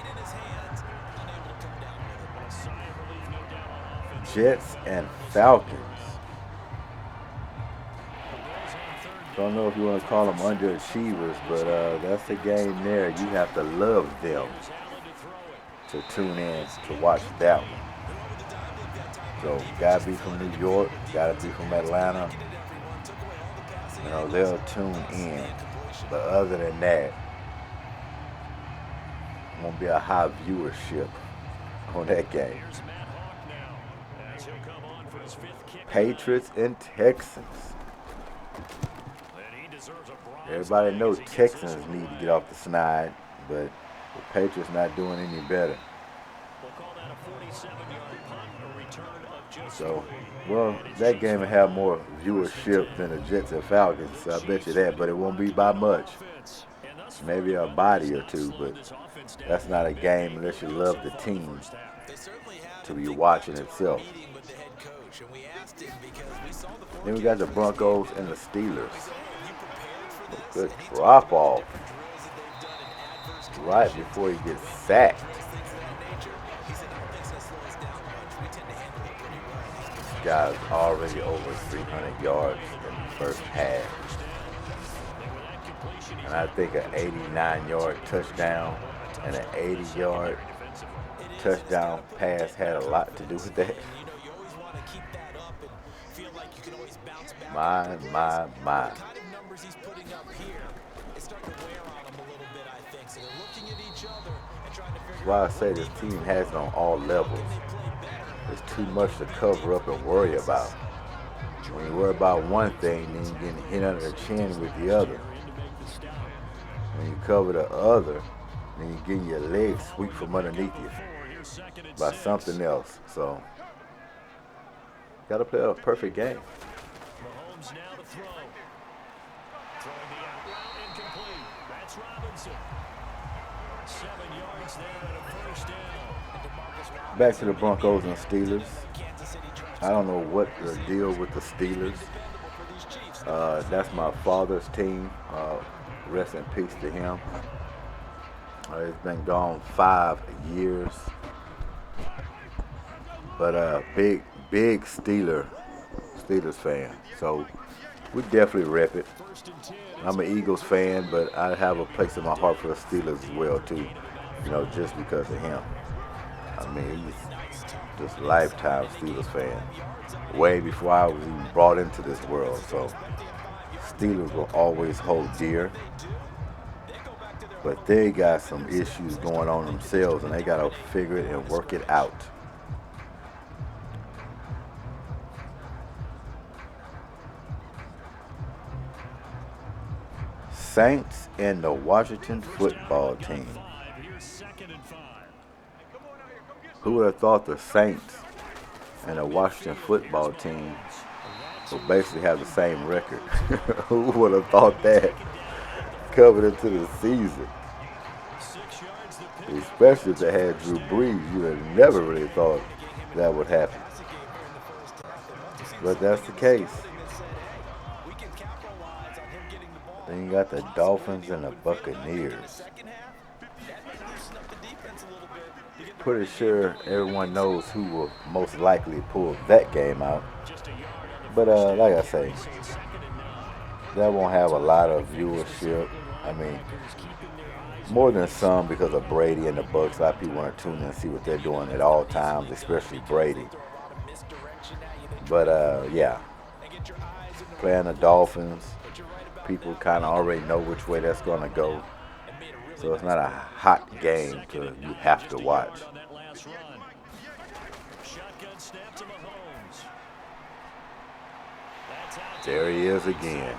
Jets and Falcons. Don't know if you want to call them underachievers, but that's a game there. You have to love them to tune in to watch that one. So, gotta be from New York, gotta be from Atlanta. You know, they'll tune in. But other than that, won't be a high viewership on that game. Patriots and Texans. Everybody knows Texans need to get off the snide, but the Patriots not doing any better. So, well, that game will have more viewership than the Jets and Falcons, so I bet you that, but it won't be by much. Maybe a body or two, but that's not a game unless you love the team to be watching itself. Then we got the Broncos and the Steelers. A good drop off right before he gets sacked. This guy's already over 300 yards in the first half. And I think an 89-yard touchdown and an 80-yard touchdown pass had a lot to do with that. My. That's why I say this team has it on all levels. There's too much to cover up and worry about. When you worry about one thing, then you're getting hit under the chin with the other. When you cover the other, then you're getting your legs swept from underneath you by something else. So, gotta play a perfect game. comes now to throw. Throwing the out route incomplete. That's Robinson. 7 yards there and a first down. Back to the Broncos and Steelers. I don't know what the deal with the Steelers. That's my father's team. Rest in peace to him. It's been gone 5 years. But big Steelers fan. So we definitely rep it. I'm an Eagles fan, but I have a place in my heart for the Steelers as well too. You know, just because of him. I mean, he's just lifetime Steelers fan. Way before I was even brought into this world. So Steelers will always hold dear. But they got some issues going on themselves, and they got to figure it and work it out. Saints and the Washington football team. Who would have thought the Saints and the Washington football team will basically have the same record? Who would have thought that coming into the season? Especially if they had Drew Brees, you would have never really thought that would happen. But that's the case. Then you got the Dolphins and the Buccaneers. Pretty sure everyone knows who will most likely pull that game out. But like I say, that won't have a lot of viewership. I mean, more than some because of Brady and the Bucs. A lot of people want to tune in and see what they're doing at all times, especially Brady. But yeah, playing the Dolphins, people kind of already know which way that's going to go. So it's not a hot game you have to watch. There he is again.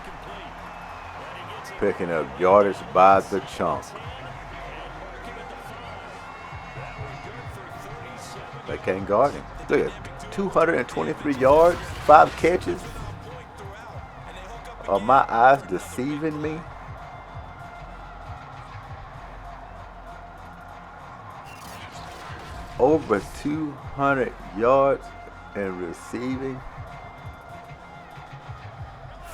Picking up yardage by the chunk. They can't guard him. Look at 223 yards, 5 catches. Are my eyes deceiving me? Over 200 yards and receiving.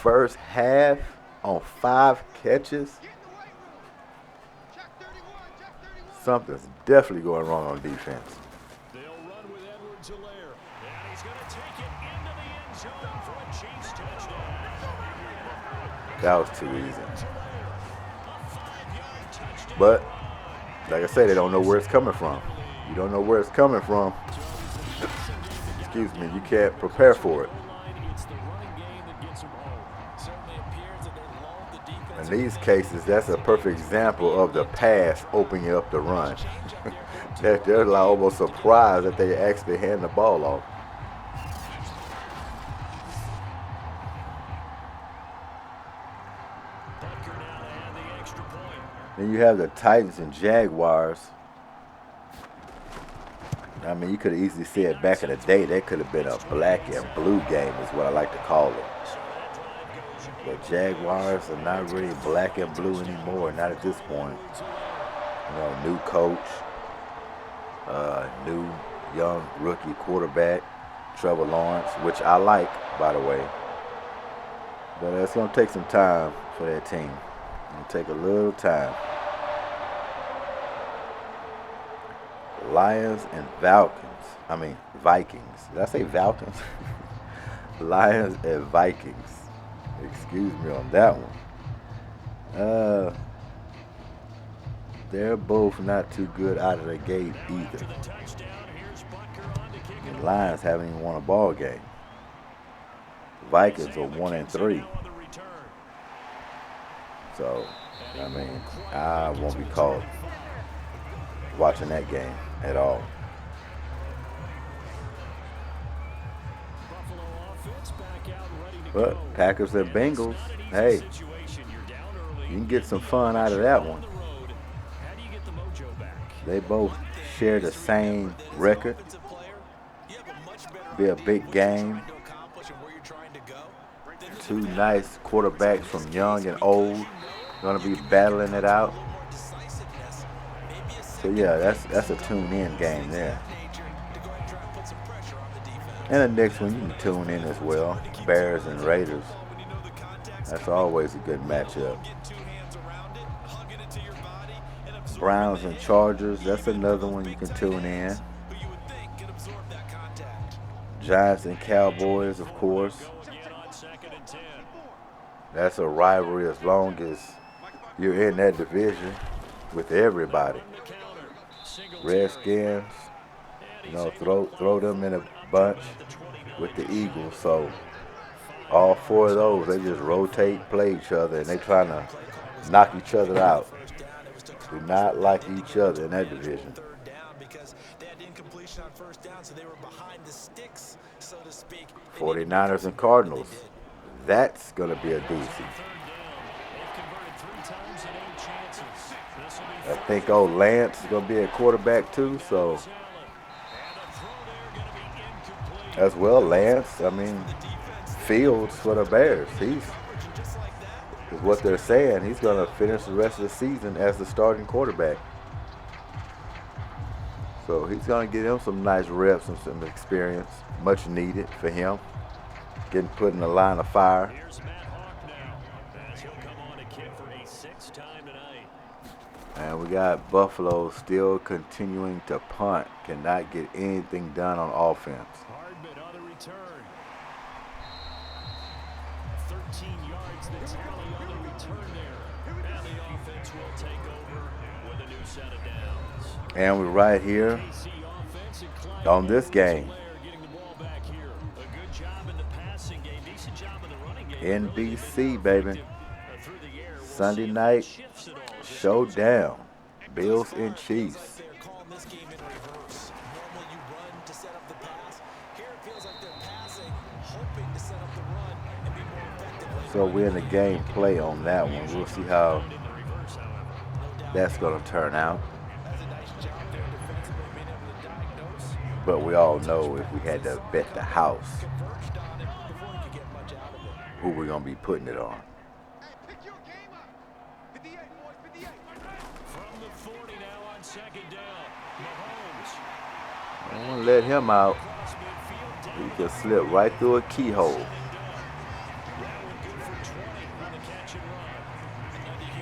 First half on 5 catches. Something's definitely going wrong on defense. They'll run with Edwards-Helaire. And he's going to take it into the end zone for a Chiefs touchdown. That was too easy. But, like I said, they don't know where it's coming from. You don't know where it's coming from. Excuse me, you can't prepare for it. In these cases, that's a perfect example of the pass opening up the run. They're like almost surprised that they actually hand the ball off. Then you have the Titans and Jaguars. I mean, you could have easily said back in the day that could have been a black and blue game is what I like to call it. But Jaguars are not really black and blue anymore, not at this point. You know, new coach, new young rookie quarterback, Trevor Lawrence, which I like, by the way. But it's going to take some time for that team. It's going to take a little time. Lions and Vikings. Did I say Falcons? Lions and Vikings. Excuse me on that one. They're both not too good out of the gate either. The Lions haven't even won a ball game. Vikings are 1-3. So, I mean, I won't be caught watching that game at all. But Packers and Bengals, hey, you can get some fun out of that one. They both share the same record. Be a big game. Two nice quarterbacks from young and old. Going to be battling it out. So yeah, that's a tune-in game there. And the next one you can tune in as well. Bears and Raiders. That's always a good matchup. Browns and Chargers. That's another one you can tune in. Giants and Cowboys, of course. That's a rivalry as long as you're in that division with everybody. Redskins, throw them in a bunch with the Eagles. So all four of those, they just rotate, play each other, and they trying to knock each other out. Do not like each other in that division. 49ers and Cardinals. That's going to be a doozy. I think old Lance is going to be a quarterback too, so as well Lance. I mean, Fields for the Bears. Is what they're saying. He's going to finish the rest of the season as the starting quarterback. So he's going to get him some nice reps and some experience, much needed for him. Getting put in the line of fire. And we got Buffalo still continuing to punt. Cannot get anything done on offense. Hardman on the return. 13 yards, the tally on the return there. And the offense will take over with a new set of downs. And we're right here on this game. NBC, baby. Sunday night showdown. Bills and Chiefs. So we're in the game play on that one. We'll see how that's going to turn out. But we all know if we had to bet the house, who we're going to be putting it on. I don't want to let him out. He can slip right through a keyhole.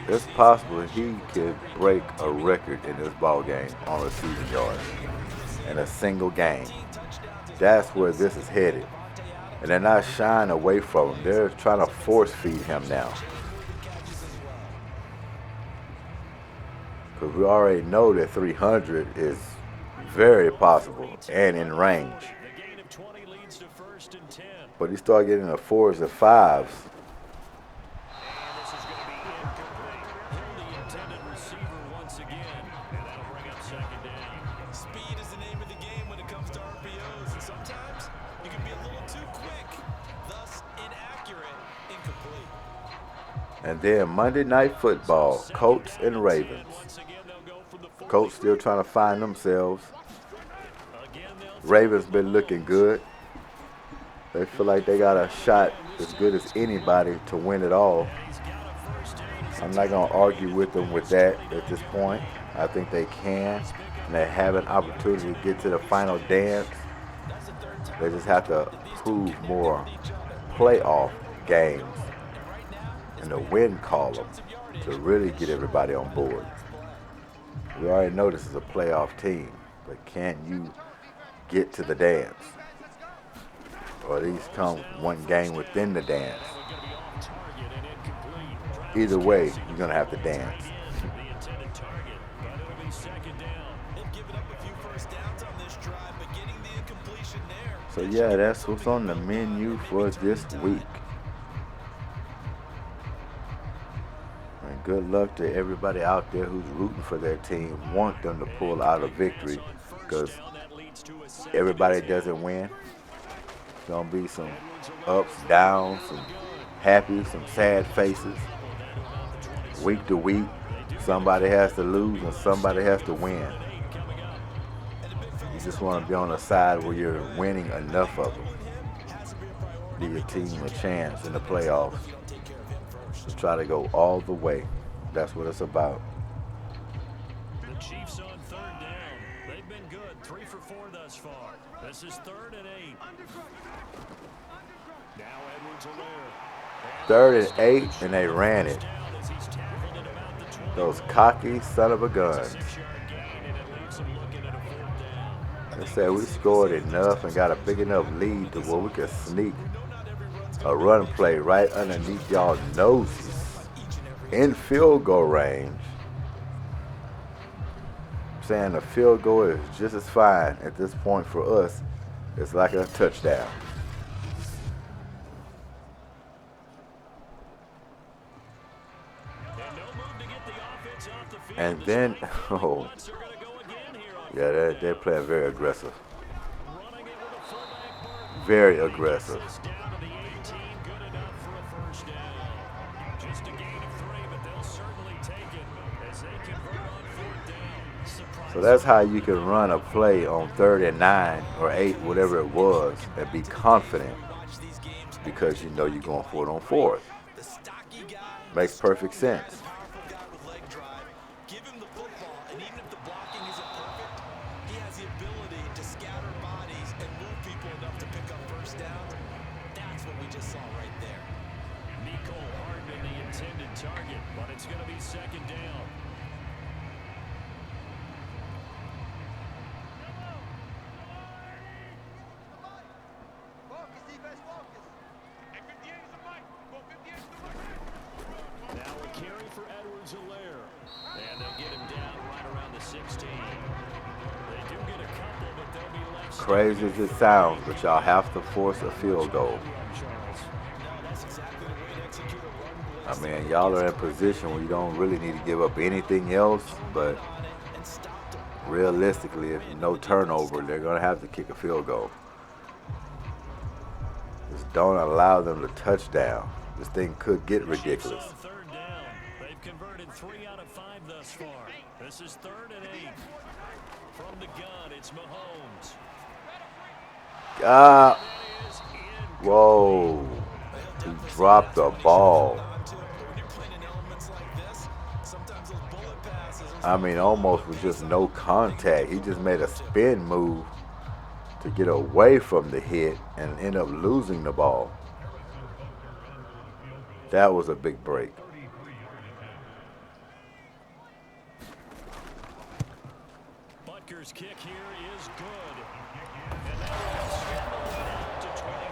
It's possible he could break a record in this ball game on receiving yards in a single game. That's where this is headed. And they're not shying away from him. They're trying to force feed him now. Because we already know that 300 is very possible and in range. But he started getting the 4s and 5s. And then Monday Night Football, Colts and Ravens. Colts still trying to find themselves. Ravens been looking good. They feel like they got a shot as good as anybody to win it all. I'm not going to argue with them with that at this point. I think they can, and they have an opportunity to get to the final dance. They just have to prove more playoff games in the win column to really get everybody on board. We already know this is a playoff team, but can you get to the dance? Or at least come one game within the dance. Either way, you're going to have to dance. So yeah, that's what's on the menu for this week. And good luck to everybody out there who's rooting for their team, want them to pull out a victory, because everybody doesn't win. There's going to be some ups, downs, some happy, some sad faces. Week to week, somebody has to lose and somebody has to win. You just want to be on a side where you're winning enough of them. give your team a chance in the playoffs. To try to go all the way. That's what it's about. The Chiefs on third down. They've been good. 3 for 4 thus far. This is 3rd and 8. Now Edwards-Helaire. 3rd and 8, and they ran it. Those cocky son of a guns. They said we scored enough and got a big enough lead to where we could sneak a run play right underneath y'all noses in field goal range. I'm saying the field goal is just as fine at this point for us. It's like a touchdown. And then, oh, yeah, they're playing very aggressive. Very aggressive. So that's how you can run a play on 3rd and 9 or 8, whatever it was, and be confident because you know you're going for it on 4th. Makes perfect sense. Target, but it's going to be 2nd down. Now a carry for Edwards-Helaire, and they'll get him down right around the 16. They do get a couple, but they'll be left. Crazy as it sounds, but y'all have to force a field goal. I mean, y'all are in a position where you don't really need to give up anything else, but realistically, if no turnover, they're going to have to kick a field goal. Just don't allow them to touchdown. This thing could get ridiculous. Third down. They've converted 3 out of 5 thus far. This is 3rd and 8. From the gun, it's Mahomes. Whoa. He dropped the ball. I mean, almost with just no contact. He just made a spin move to get away from the hit and end up losing the ball. That was a big break. Butker's kick here is good. And that will extend the lead out to 24.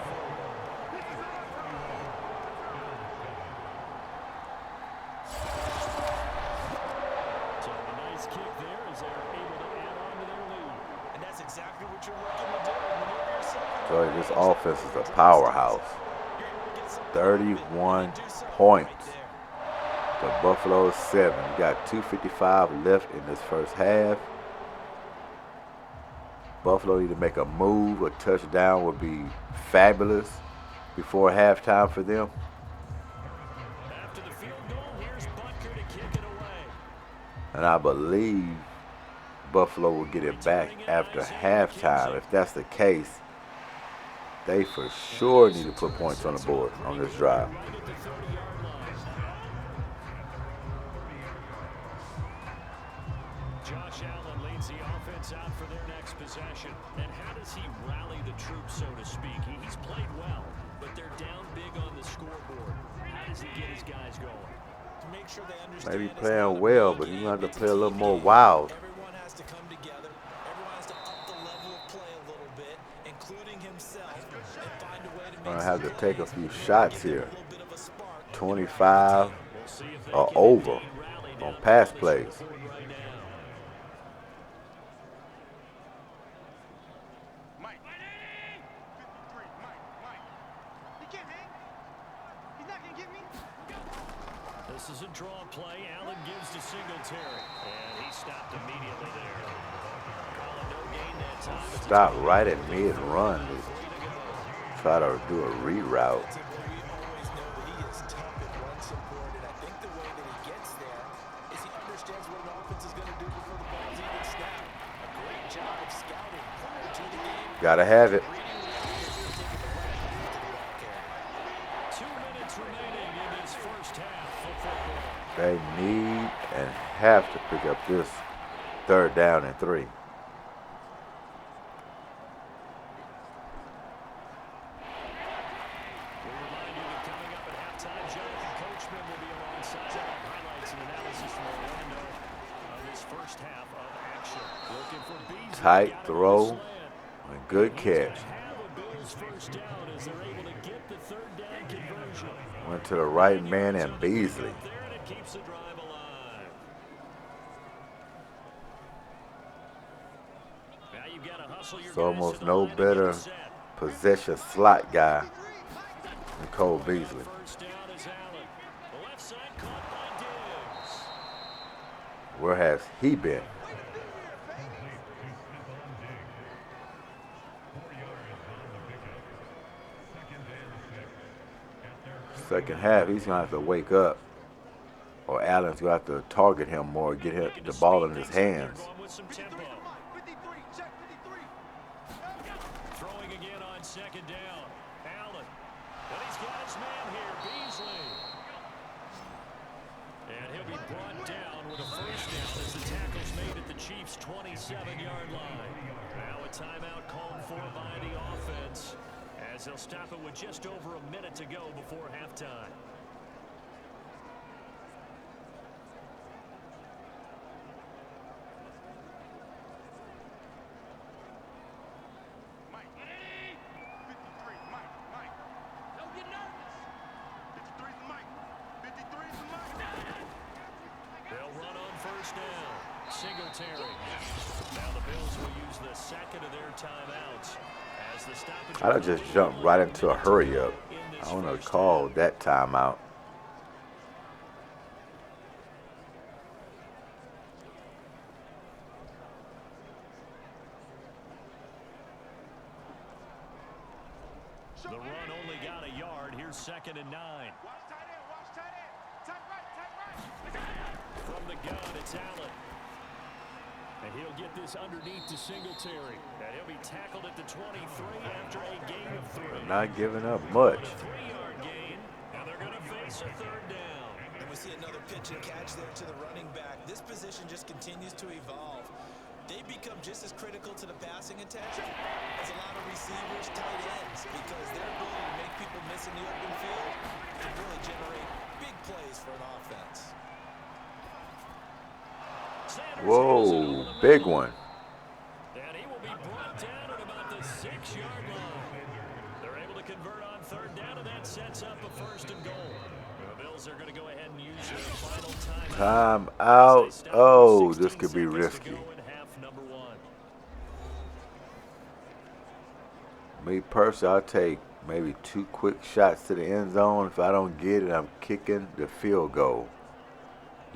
So a nice kick there as they're able to add on to their lead. And that's exactly what you're looking to do. Maneuver yourself. So this offense is a powerhouse. 31 points. The Buffalo 7. We got 2:55 left in this first half. Buffalo need to make a move. A touchdown would be fabulous before halftime for them. After the field goal, here's Butker to kick it away. And I believe Buffalo will get it back after halftime. If that's the case, they for sure need to put points on the board on this drive. Right at the 30-yard line. Josh Allen leads the offense out for their next possession. And how does he rally the troops, so to speak? He's played well, but they're down big on the scoreboard. How does he get his guys going? To make sure they understand. Maybe playing well, but you're going to have to play a little more wild. Everyone has to come together. Everyone has to up the level of play a little bit, including himself, and find a way to make Going to have to take a few shots here. a little bit of a spark. 25 or over on pass plays. Mike. 53, Mike. He can't hang. He's not going to get me. This is a draw play. Allen gives to Singletary. And he stopped immediately there. Calling no gain that time. Stop right at mid-run. Try to do a reroute. We always know that he is tough and run supported. I think the way that he gets there is he understands what an offense is going to do before the ball's even snapped. A great job of scouting prior to the game. Gotta have it. They need and have to pick up this 3rd down and 3. Tight throw and good catch. Went to the right man and Beasley. It's almost no better possession slot guy than Cole Beasley. Where has he been? Second half, he's going to have to wake up, or Allen's going to have to target him more, get the ball in his hands. Throwing again on 2nd down. Allen. And he's got his man here, Beasley. And he'll be brought down with a 1st down as the tackle's made at the Chiefs' 27-yard line. Now a timeout called for by the offense, as they'll stop it with just over a minute to go before halftime. Mike. 53, Mike. Don't get nervous. 53 is Mike. 53 is Mike. They'll run on 1st down. Singletary. Now the Bills will use the 2nd of their timeouts. I just jumped right into a hurry up. I want to call that timeout. The run only got a yard. Here's 2nd and 9. Watch tight end. Watch tight end. Tight right. From the gun, it's Allen. And he'll get this underneath to Singletary. And he'll be tackled at the 23 after a gain of 3. Not giving up much. 3-yard gain. And they're going to face a 3rd down. And we see another pitch and catch there to the running back. This position just continues to evolve. They become just as critical to the passing attack as a lot of receivers, tight ends, because their ability to make people miss in the open field can really generate big plays for an offense. Whoa, big one. And he will be brought down at about the 6-yard line. They're able to convert on 3rd down, and that sets up a 1st and goal. The Bills are going to go ahead and use their final time. Time out. Oh, this could be risky. Me personally, I'll take maybe 2 quick shots to the end zone. If I don't get it, I'm kicking the field goal.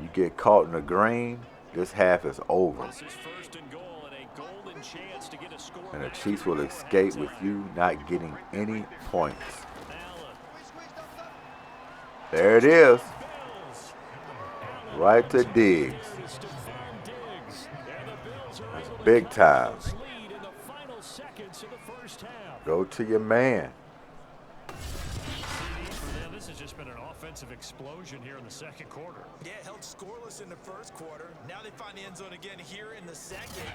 You get caught in the green, this half is over. And the Chiefs will escape with you not getting any points. There it is. Right to Diggs. That's big time. Go to your man. This has just been an offensive explosion here in the 2nd quarter. Yeah, held scoreless in the 1st quarter. Now they find the end zone again here in the 2nd.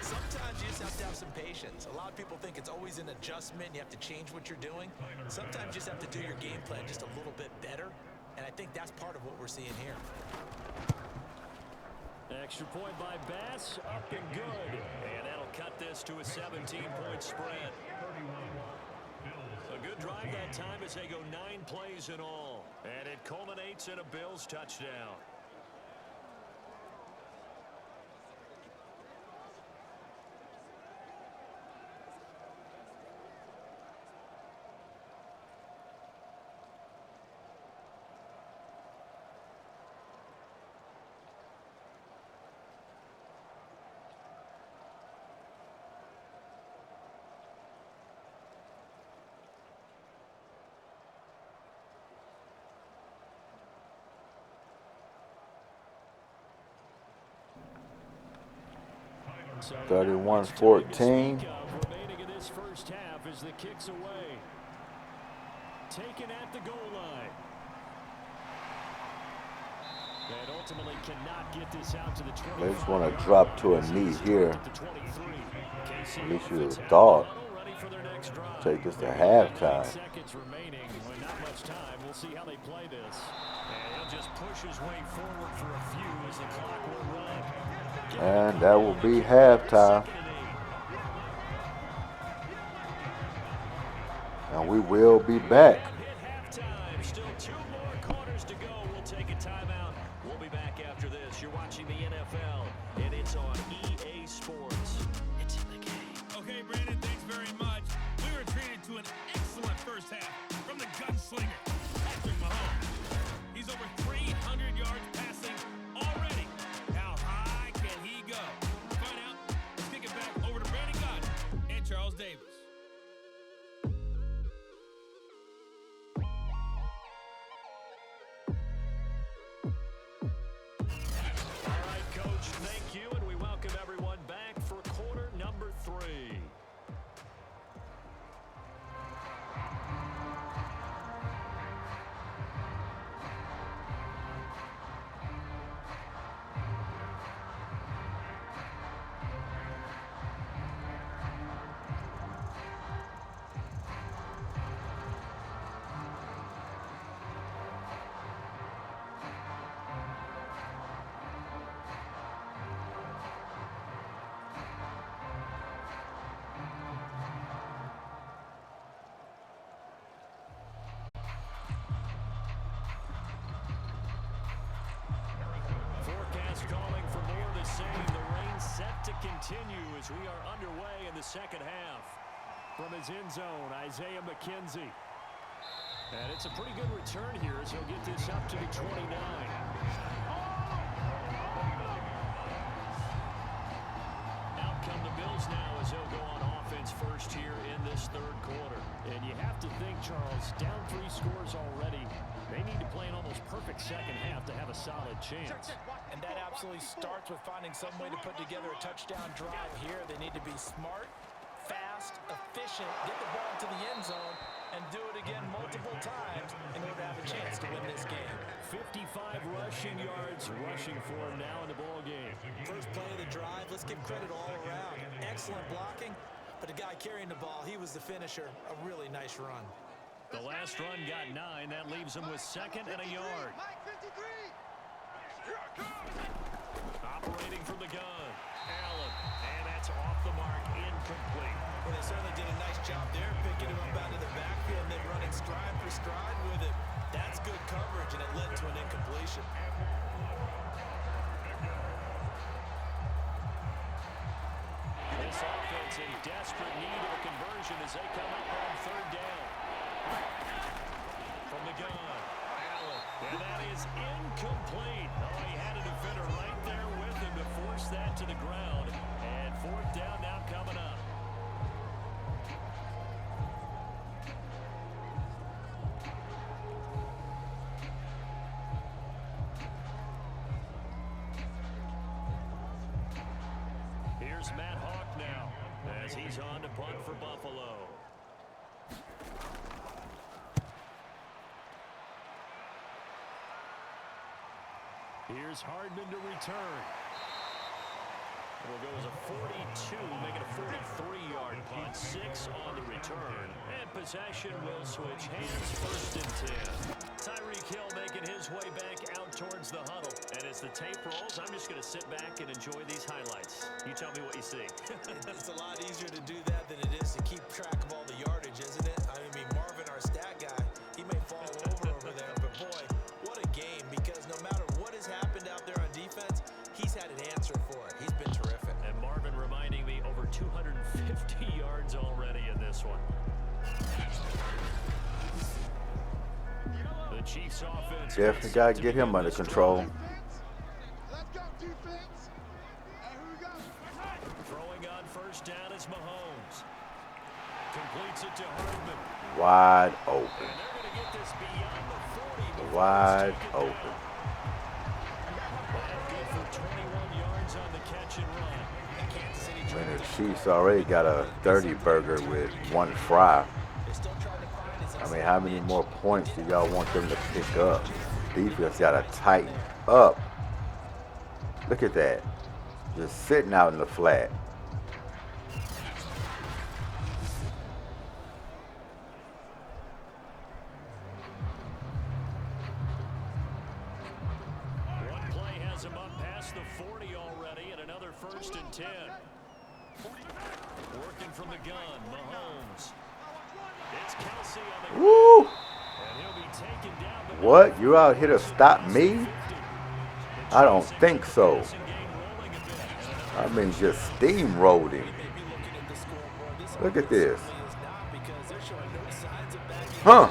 Sometimes you just have to have some patience. A lot of people think it's always an adjustment. You have to change what you're doing. Sometimes you just have to do your game plan just a little bit better. And I think that's part of what we're seeing here. Extra point by Bass, up and good. And that'll cut this to a 17-point spread. A good drive that time as they go 9 plays in all. And it culminates in a Bills touchdown. So 31-14. Remaining in this 1st half as the kicks away. Taken at the goal line. And ultimately cannot get this out to the 20. They just want to drop to a knee here. At least you thought. Take this to halftime. Seconds remaining. Well, not much time. We'll see how they play this. And he'll just push his way forward for a few as the clock will run. And that will be halftime. And we will be back. Still 2 more quarters to go. We'll take a timeout. We'll be back after this. You're watching the NFL, and it's on EA Sports. It's in the game. Okay, Brandon, thanks very much. We were treated to an excellent first half from the gunslinger, Patrick Mahomes. He's over 300 yards passing already. How high can he go? To find out, let's kick it back over to Brandon Gott and Charles Davis. Thank you, and we welcome everyone back for quarter number 3. Calling for more the same. The rain set to continue as we are underway in the second half. From his end zone, Isaiah McKenzie. And it's a pretty good return here as he'll get this up to the 29. Out come the Bills now as they'll go on offense first here in this third quarter. And you have to think, Charles, down 3 scores already. They need to play an almost perfect second half to have a solid chance. And that absolutely starts with finding some way to put together a touchdown drive here. They need to be smart, fast, efficient, get the ball to the end zone, and do it again multiple times in order to have a chance to win this game. 55 rushing yards rushing for him now in the ball game. First play of the drive, let's give credit all around. Excellent blocking, but the guy carrying the ball, he was the finisher. A really nice run. The last run got 9. That leaves him with 2nd and a yard. Operating from the gun. Allen. And that's off the mark. Incomplete. Well, they certainly did a nice job there, picking him up out of the backfield and then running stride for stride with it. That's good coverage, and it led to an incompletion. This offense in desperate need of a conversion as they come up on 3rd down. From the gun, Allen, and that is incomplete. Oh, he had a defender right there with him to force that to the ground. And 4th down now coming up. Here's Matt Hawk now as he's on to punt for Buffalo. Here's Hardman to return. It'll go as a 42, make it a 43-yard punt, 6 on the return. And possession will switch hands, 1st and 10. Tyreek Hill making his way back out towards the huddle. And as the tape rolls, I'm just going to sit back and enjoy these highlights. You tell me what you see. It's a lot easier to do that than it is to keep track of all the yardage, isn't it? I mean, Marvin, our stat guy, he may fall over there, but boy, what a game, because no matter what has happened out there on defense, he's had an answer for it. He's been terrific. And Marvin reminding me over 250 yards already in this one. The Chiefs offense. Definitely got to get him under control. Let's go, defense. Hey, who we got? Throwing on 1st down is Mahomes. Completes it to Hardman. Wide open. And they're going to get this beyond the 40. Wide open. Good for 21 yards on the catch and run. And Kansas City I mean, trying the to Chiefs already got a 30 burger with 1 fry. They're still trying to find his I mean, how many more points do y'all want them to pick up? Defense got to tighten up. Look at that. Just sitting out in the flat. One play has him up past the 40 already, and another 1st and 10. Working from the gun, Mahomes. It's Kelsey on the Woo! and he'll be taken down. What? You out here to stop me? I don't think so. I mean, just steamrolled him. Look at this. Huh?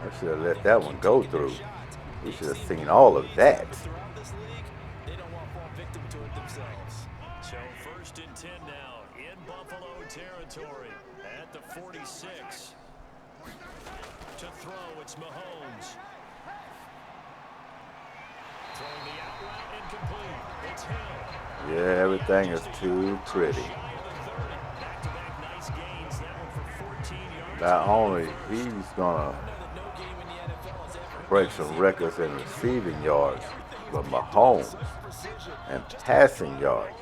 I should have let that one go through. We should have seen all of that. So 1st and 10 now in Buffalo territory at the 46. To throw, it's Mahomes. Throwing the out route incomplete. It's Hill. Yeah, everything is too pretty. Back-to-back nice gains. That one for 14 yards. Not only he's gonna break some records in receiving yards, but Mahomes and passing yards.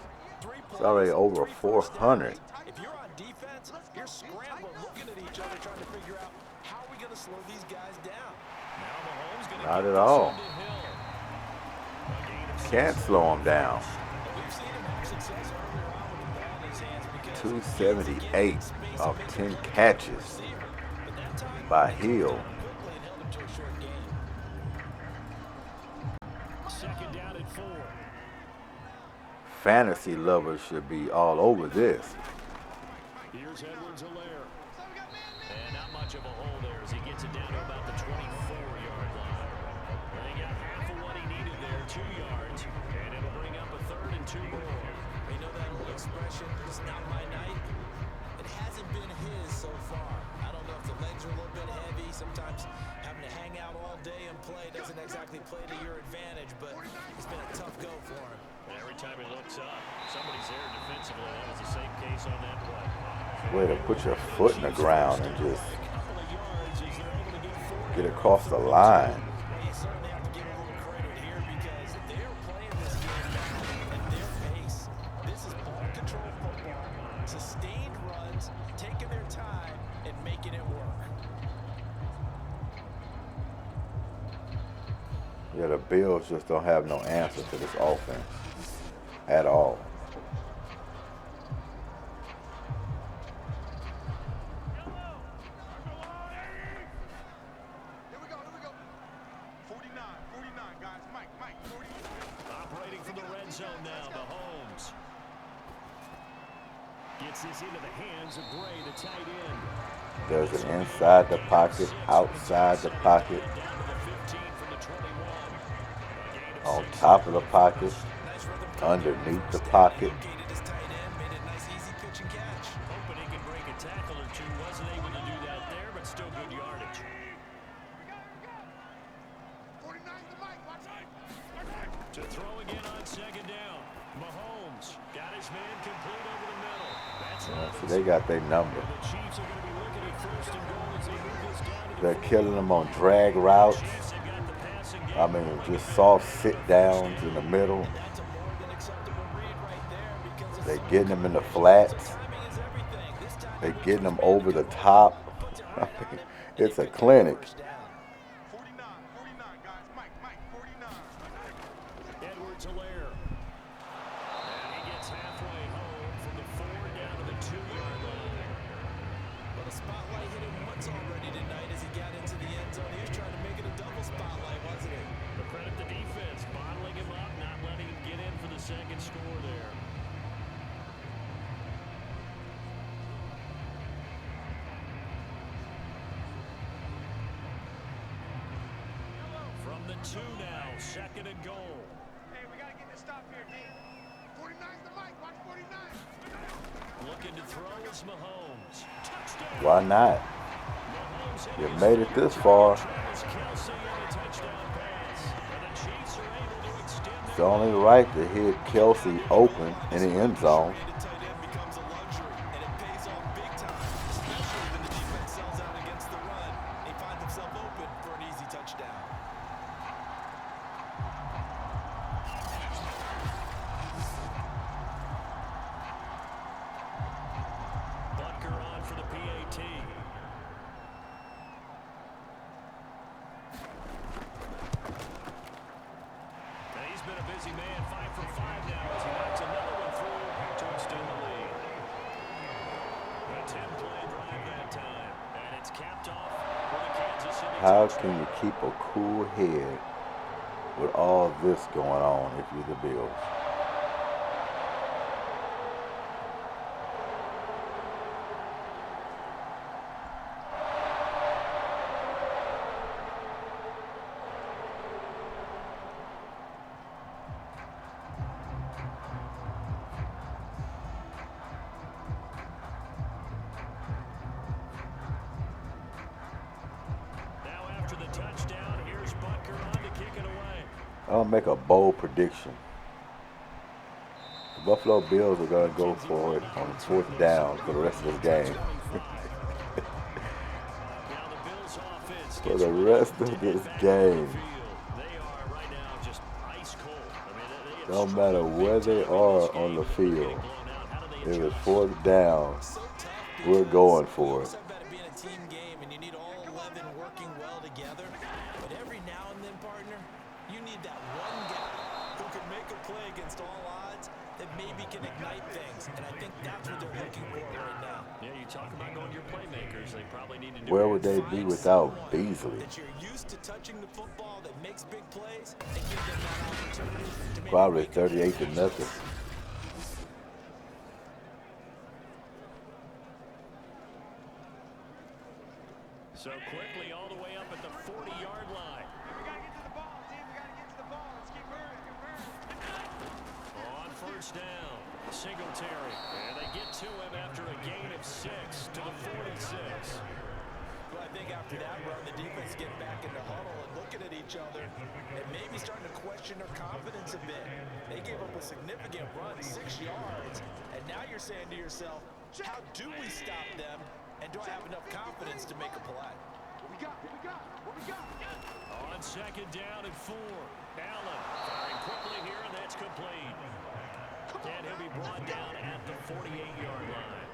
It's already over 400. If you're on defense, you're scrambling, looking at each other, trying to figure out how are we going to slow these guys down. Now Mahomes going to Not at all. Can't slow him down. We've seen him have success earlier on with the ball in his hands because 278 of 10 catches by Hill. quickly and held him to a short game. 2nd down and 4. Fantasy lovers should be all over this. Here's Edwards-Helaire. And not much of a hole there as he gets it down to about the 24-yard line. And he got half of what he needed there, 2 yards. And it'll bring up a 3rd and 2 more. You know that old expression, it's not my night? It hasn't been his so far. I don't know if the legs are a little bit heavy. Sometimes having to hang out all day and play doesn't exactly play to your advantage, but it's been a tough go for him. And every time he looks up, somebody's there defensively. That was the same case on that play. Way to put your foot in the ground and just get across the line. You certainly have to give a little credit here because they're playing this game now at their pace. This is ball control football, sustained runs, taking their time and making it work. Yeah, the Bills just don't have no answer to this offense at all. Here we go. 49, guys. Mike, 40. Operating from the red zone now, Mahomes. Gets this into the hands of Gray, the tight end. There's an inside the pocket, outside the pocket, Down to the 15 from the 21. on top of the pocket, underneath the pocket. Gated his tight end, made it a nice easy pitch and catch. Hoping he could break a tackle or two. Wasn't able to do that there, but still good yardage. 49 the mic. Watch out. To throw again on 2nd down. Mahomes got his man complete over the middle. That's So they got their number. the Chiefs are going to be looking at 1st and goal as they move this down to the They're killing them on drag routes. Chiefs have got the passing game. I mean, just soft sit downs in the middle. That's a more than acceptable read right there because it's They're getting them in the flats. timing is everything. This time They're getting them over the top. I mean, it's a clinic. first down. 49, guys. Mike, 49. Edwards-Helaire. And he gets halfway home from the 4 down to the 2-yard line. But a spotlight hit him once already tonight as he got into the end zone. He was trying to make it a double spotlight, wasn't he? But credit the defense, bottling him up, not letting him get in for the 2nd score there. From the 2 now, 2nd and goal. Hey, we gotta get this stop here, D. 49's the mic. Watch 49. Looking to throw is Mahomes. Touchdown. Why not? Mahomes hit You his made it this far. Travis Kelce on a touchdown pass. And the Chiefs are able to extend It's only right to hit Kelsey open in the end zone. The tight end becomes a luxury, and it pays off big time, especially when the defense sells out against the run. He finds himself open for an easy touchdown. he may have 5 for 5 now as he knocks another one through to extend the lead. A 10-play drive that time, and it's capped off with a Kansas City How touchdown. can you keep a cool head with all this going on if you're the Bills? Now after the touchdown, here's Butker on to kick it away. I'll make a bold prediction. The Buffalo Bills are going to go for it on 4th down for the rest of this game. Now the Bills offense For gets the ready rest to of head this back game. on the field. They are right now just ice cold. I mean, they have No struggled matter big where they time in this are on game. the They're getting field, blown out. How do they if it's adjust? 4th down, So tough we're because going for you it. also have about it being a team game and you need all 11 working well together. But every now and then, partner, you need that one guy who can make a play against all odds that maybe can ignite things. And I think that's what they're looking for right now. Yeah, you talk about going to your playmakers. They probably need to do Where it. would they be Find without someone Beasley? that you're used to touching the football that makes big plays and give them that opportunity to maybe Probably make a 38 to big nothing. So quickly all the way up at the 40-yard line. We gotta get to the ball, team. We gotta get to the ball. Let's keep moving. On 1st down, Singletary. And they get to him after a gain of 6 to the 46. Well, I think after that run, the defense getting back in the huddle and looking at each other and maybe starting to question their confidence a bit. They gave up a significant run, 6 yards, and now you're saying to yourself, how do we stop them, and do I have enough confidence to make a play? What we got? What we got? What we got? On 2nd down and 4. Allen firing quickly here, and that's complete. And he'll be brought down at the 48-yard line.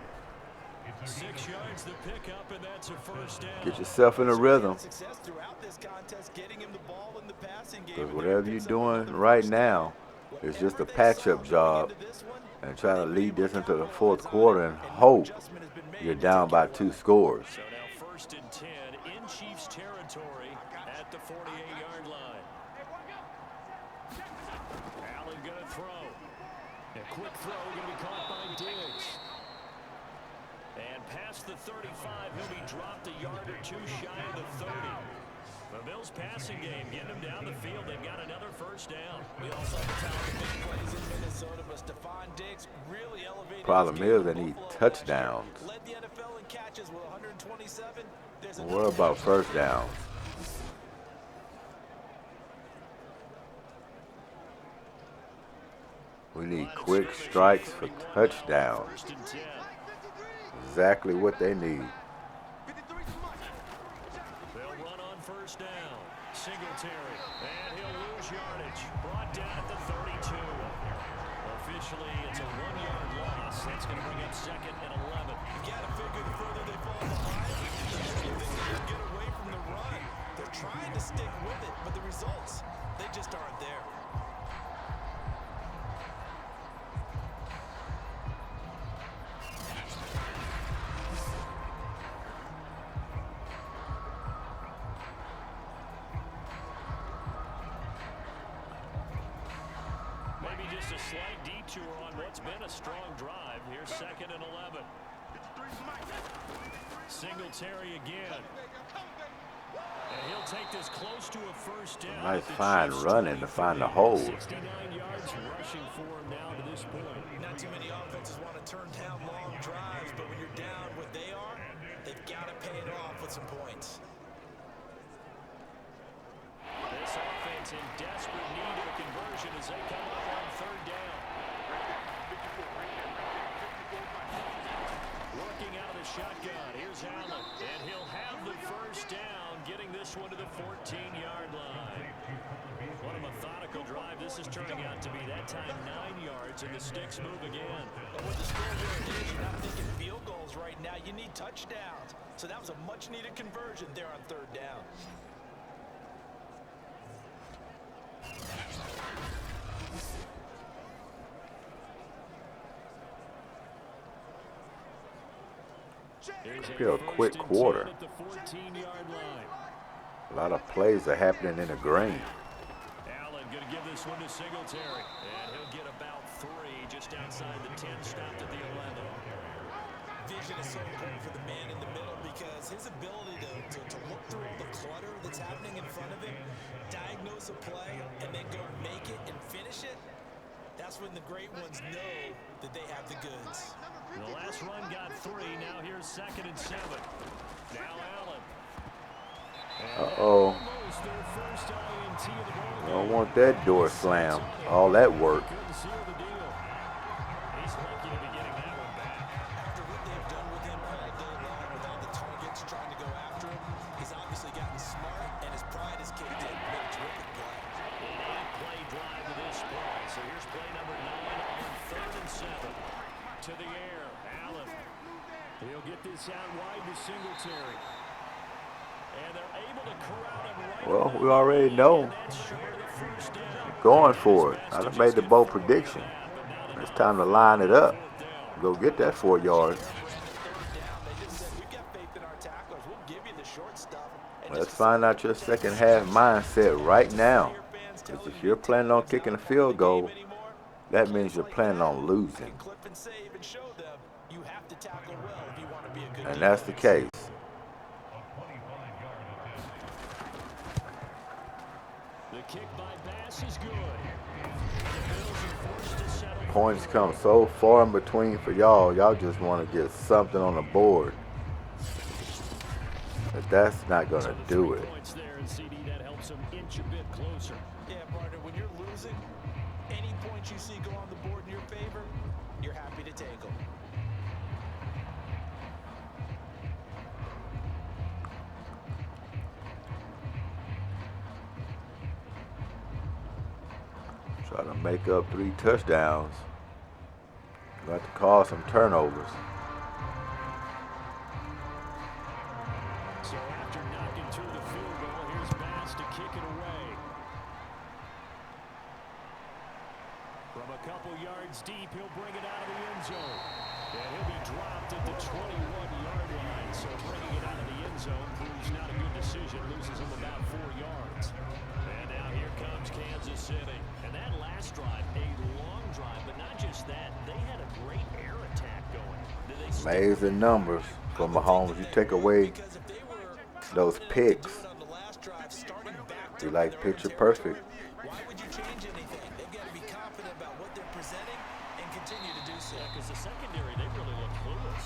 6 yards the pickup, and that's a 1st down. Get yourself in a rhythm. Success throughout this contest, getting him the ball in the passing game. Because and whatever then you're picks up doing another right first down. now is just a Whatever they patch-up saw job going into this one, and try to they've lead been this able to into the capitalize 4th on quarter it, and no hope adjustment has been made you're to down take by it 2 away. scores. So now 1st and 10 in Chiefs territory at the 48-yard line. Allen going to throw. A quick throw going to be caught by Diggs. And past the 35, he'll be dropped a yard or 2 shy of the 30. The Bills passing game getting them down the field. They've got another 1st down. We also have the talented big plays in Minnesota, but Stephon Diggs really elevated. Problem his game is in they need Buffalo last touchdowns. year. Led the NFL in catches with 127. There's What about 1st downs? We need quick strikes for touchdowns. 1st and 10. Exactly what they need. 53 too much. They'll run on 1st down. Singletary, and he'll lose yardage. Brought down at the 32. Officially, it's a 1-yard loss. That's going to bring up 2nd and 11. You gotta figure the further they fall behind, the more you think they'll get away from the run. They're trying to stick with it, but the results, they just aren't there. Maybe just a slight detour on what's been a strong drive. Here's 2nd and 11. 53 for Mike. Singletary again. And he'll take this close to a 1st down. Nice at the fine Chiefs' running to find the 23. hole. 69 yards rushing for him now to this point. Not too many offenses want to turn down long drives, but when you're down what they are, they've got to pay it off with some points. This offense in desperate need of a conversion as they come up on 3rd down. Working out of the shotgun. Here's Allen. And he'll have the 1st down, getting this one to the 14-yard line. What a methodical drive this is turning out to be. That time 9 yards, and the sticks move again. But with the score where it is, you're not thinking field goals right now. You need touchdowns. So that was a much-needed conversion there on 3rd down. Here's Be a quick first and quarter. 10 at the 14-yard line. A lot of plays are happening in the green. Allen going to give this one to Singletary. And he'll get about 3 just outside the 10, stopped at the 11. Vision is so important for the man in the middle because his ability to look through all the clutter that's happening in front of him, diagnose a play, and then go make it and finish it, that's when the great ones know that they have the goods. The last run got 3. Now here's 2nd and 7. Now Allen. Uh-oh. Almost their first INT of the ball game. Don't want that door slammed. All that work. Couldn't seal the deal. He's lucky to be getting that one back. After what they've done with him all day long with all the targets trying to go after him, he's obviously gotten smart and his pride has kicked in. Made a terrific play. An 8-play drive to this play. So here's play number 9 on 3rd and 7. To the air, Allen. He'll get this out wide to Singletary. And they're able to corral him right. Well, we already know. Going for it. I done made the bold prediction. It's time to line it up. Go get that 4 yards. Let's find out your second half mindset right now. Because if you're planning on kicking a field goal, that means you're planning on losing. And that's the case. The kick by Bass is good. The Bills are forced to settle. Points come so far in between for y'all. Y'all just want to get something on the board. But that's not going to do it. Points there, and CD, that helps them inch a bit closer. Yeah, partner, when you're losing, any points you see go on the board in your favor, you're happy to take them. Try to make up 3 touchdowns. Got to cause some turnovers. So after knocking through the field goal, here's Bass to kick it away. From a couple yards deep, he'll bring it out of the end zone. And he'll be dropped at the 21-yard line. So bringing it out of the end zone proves not a good decision. Loses him about 4 yards. And now here comes Kansas City. And that last drive, a long drive, but not just that. They had a great air attack going. Amazing numbers from Mahomes. You take away those picks, you like picture perfect. Why would you change anything? They've got to be confident about what they're presenting and continue to do so. Because the secondary, they really look clueless.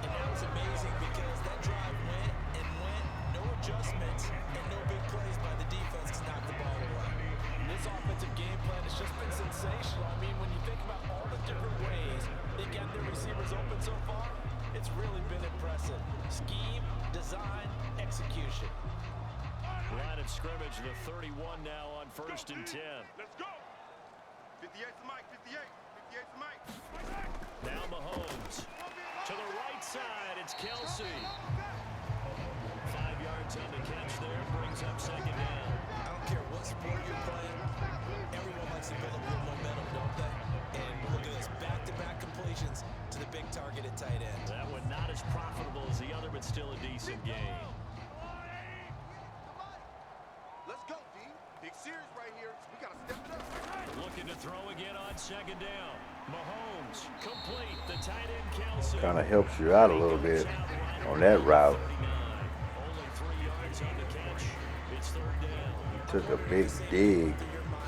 And that was amazing because that drive went and went, no adjustments, and no big plays by the defense to knock the ball away. This offensive game plan has just been sensational. I mean, when you think about all the different ways they got their receivers open so far, it's really been impressive. Scheme, design, execution. Line of scrimmage, the 31 now on 1st and 10. Let's go. 58's Mike, 58's Mike. Now Mahomes. To the right side, it's Kelsey. 5 yards on the catch there, brings up 2nd down. I don't care what sport you're playing, everyone likes to build up real momentum, don't they? And look at this, back-to-back completions to the big targeted tight end. That one not as profitable as the other, but still a decent game. Let's go, D. Big series right here. We got to step it up. Looking to throw again on 2nd down. Mahomes, complete, the tight end Kelsey. Kind of helps you out a little bit on that route. Only 3 yards on the catch. It's 3rd down. Took a big dig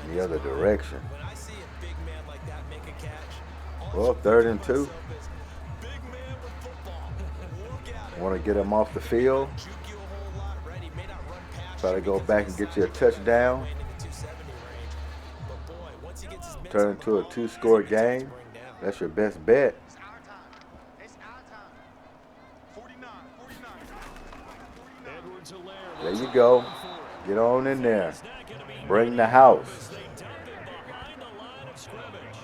in the other direction. When I see a big man like that make a catch, Well, 3rd and 2. big man with football. Look at him. Want to get him off the field. Juke you a whole lot, right? He may not run past Try to you go because back of and his get you a size, touchdown. playing in the 270 range. But boy, once he gets his mitts Turn on into the a ball, 2-score he's easy to game. bring down. That's your best bet. It's our time. It's our time. 49, 49. Edwards-Helaire. There you go. Get on in there. Bring the house. They dump it behind the line of scrimmage.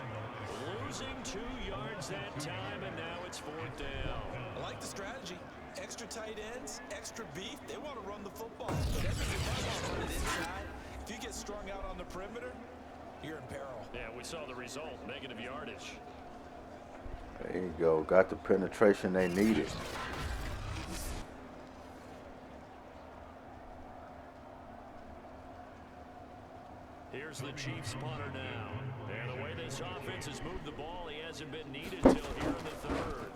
Losing 2 yards that time, and now it's 4th down. I like the strategy. Extra tight ends, extra beef. They want to run the football. But that means if they want to run it inside, if you get strung out on the perimeter, you're in peril. Yeah, we saw the result, negative yardage. There you go. Got the penetration they needed. Here's the Chiefs punter now. And the way this offense has moved the ball, he hasn't been needed till here in the third.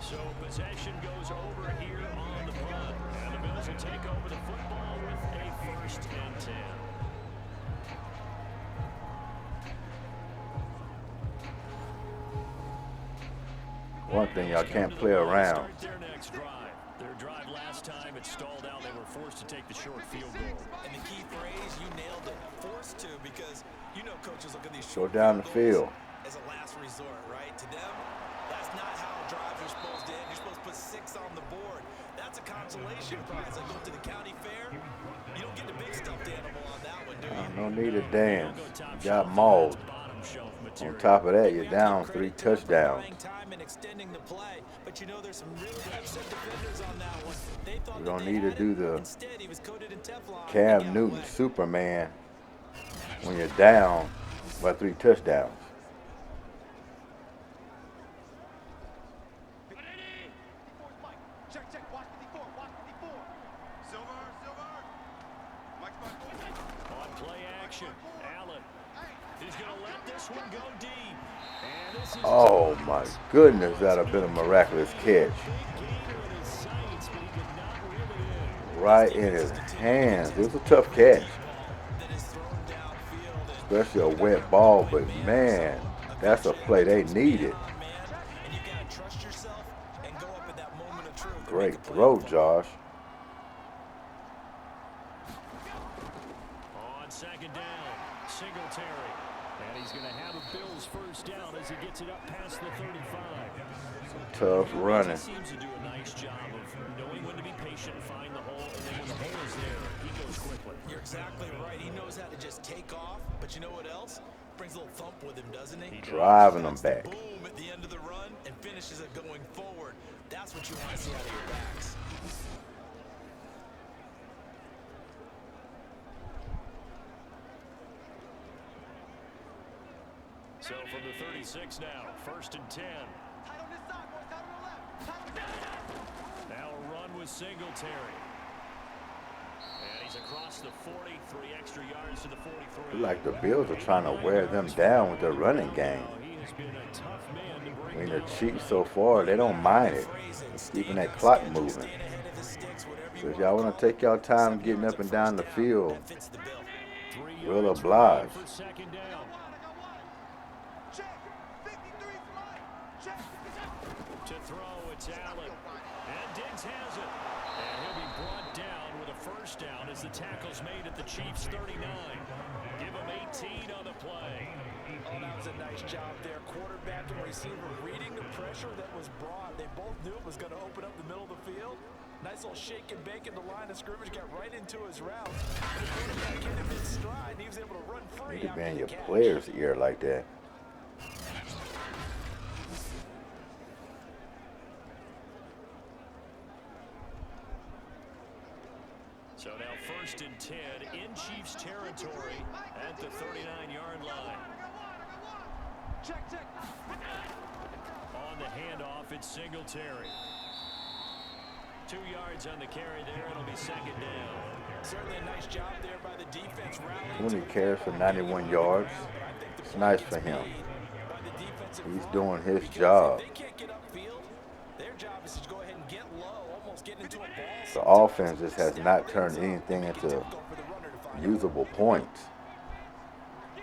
So possession goes over here on the punt. And the Bills will take over the football with a 1st and 10. One thing, y'all can't play around. Their drive last time, it stalled out. They were forced to take the short field goal. And the key phrase, you nailed it. Forced to, because you know coaches look at these Go short down the field field. goals as a last resort, right? To them, that's not how drives are supposed to end. You're supposed to put 6 on the board. That's a consolation prize. Like going to the county fair, you don't get the big stuffed animal on that one, do you? No need to dance. You got mauled. On top of that, you're down 3 touchdowns. But you know there's some really upset defenders on that one. They thought You don't that they need to had do it. the Instead, he was coated in Teflon. Cam Newton Superman when you're down by 3 touchdowns. Check, check, watch 54, watch 54. Silver, silver. Mike's back. On play action, Allen. He's going to let this one go deep. And this is Oh my goodness, that'd have been a miraculous catch. Right in his hands. It was a tough catch. Especially a wet ball, but man, that's a play they needed. Great throw, Josh. on 2nd down, Singletary. And he's going to have a Bills 1st down as he gets it up past the 35. Tough running. He seems to do a nice job of knowing when to be patient, find the hole, and then when the hole is there, he goes quickly. You're exactly right. He knows how to just take off, but you know what else? Brings a little thump with him, doesn't he? Driving them back. Boom at the end of the run and finishes it going forward. That's what you want to see out of your backs. So from the 36 now, 1st and 10. Tight on this side, boys, tight on the left. Tight on the left. Now a run with Singletary. And he's across the 40, 3 extra yards to the 43. Like the Bills are trying to wear them down with their running game. He has been a tough man to bring I mean, they're down. cheap so far, they don't mind it. It's keeping that clock moving. So if y'all want to take y'all time getting up and down the field, we'll oblige. For 2nd down. Check. 53 fly. Check. To throw, it's Allen. And Diggs has it. And he'll be brought down with a 1st down as the tackle's made at the Chiefs' 39. Give him 18 on the play. Oh, that was a nice job there. Quarterback and receiver reading the pressure that was brought. They both knew it was going to open up the middle of the field. Nice little shake and bake in the line of scrimmage. Got right into his route. And the quarterback hit him in stride, and he was able to run free. Need to be in after your the catch. player's ear like that. So now 1st and 10 in Chiefs territory at the 39-yard line. Check, check. On the handoff, it's Singletary. 2 yards on the carry there. It'll be 2nd down. Certainly a nice job there by the defense. Rallying 20 to carries for 91 yards. It's nice for him. He's doing his job. They can't get upfield. Their job is to go ahead and get low, almost get into a ball. The offense just has not turned anything into usable points.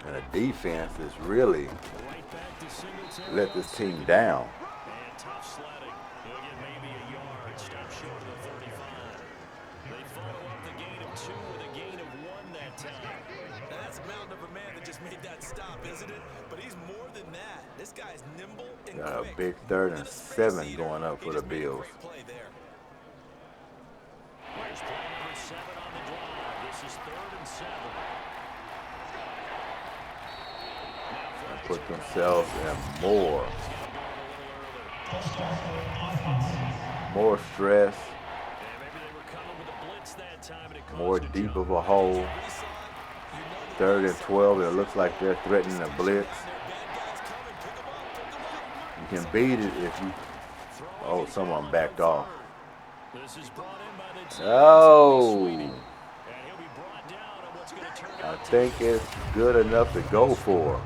And the defense is really Right back to Singletary. let this team down. And tough sledding. He'll get maybe a yard. Stop short of the 35. They follow up the gain of 2 with a gain of 1 that time. Now that's a mountain of a man that just made that stop, isn't it? But he's more than that. This guy's nimble and Got a quick. big 3rd and He's a space 7 eater. going up He for the just made a Bills. great play there. Here's play number 7 on the drive. This is 3rd and 7. Put themselves in more stress, more deep of a hole. 3rd and 12, it looks like they're threatening a blitz. You can beat it if you Oh, someone backed off. This is brought in by the team. Oh, And he'll be brought down on what's going to turn I out to think it's good enough to go for.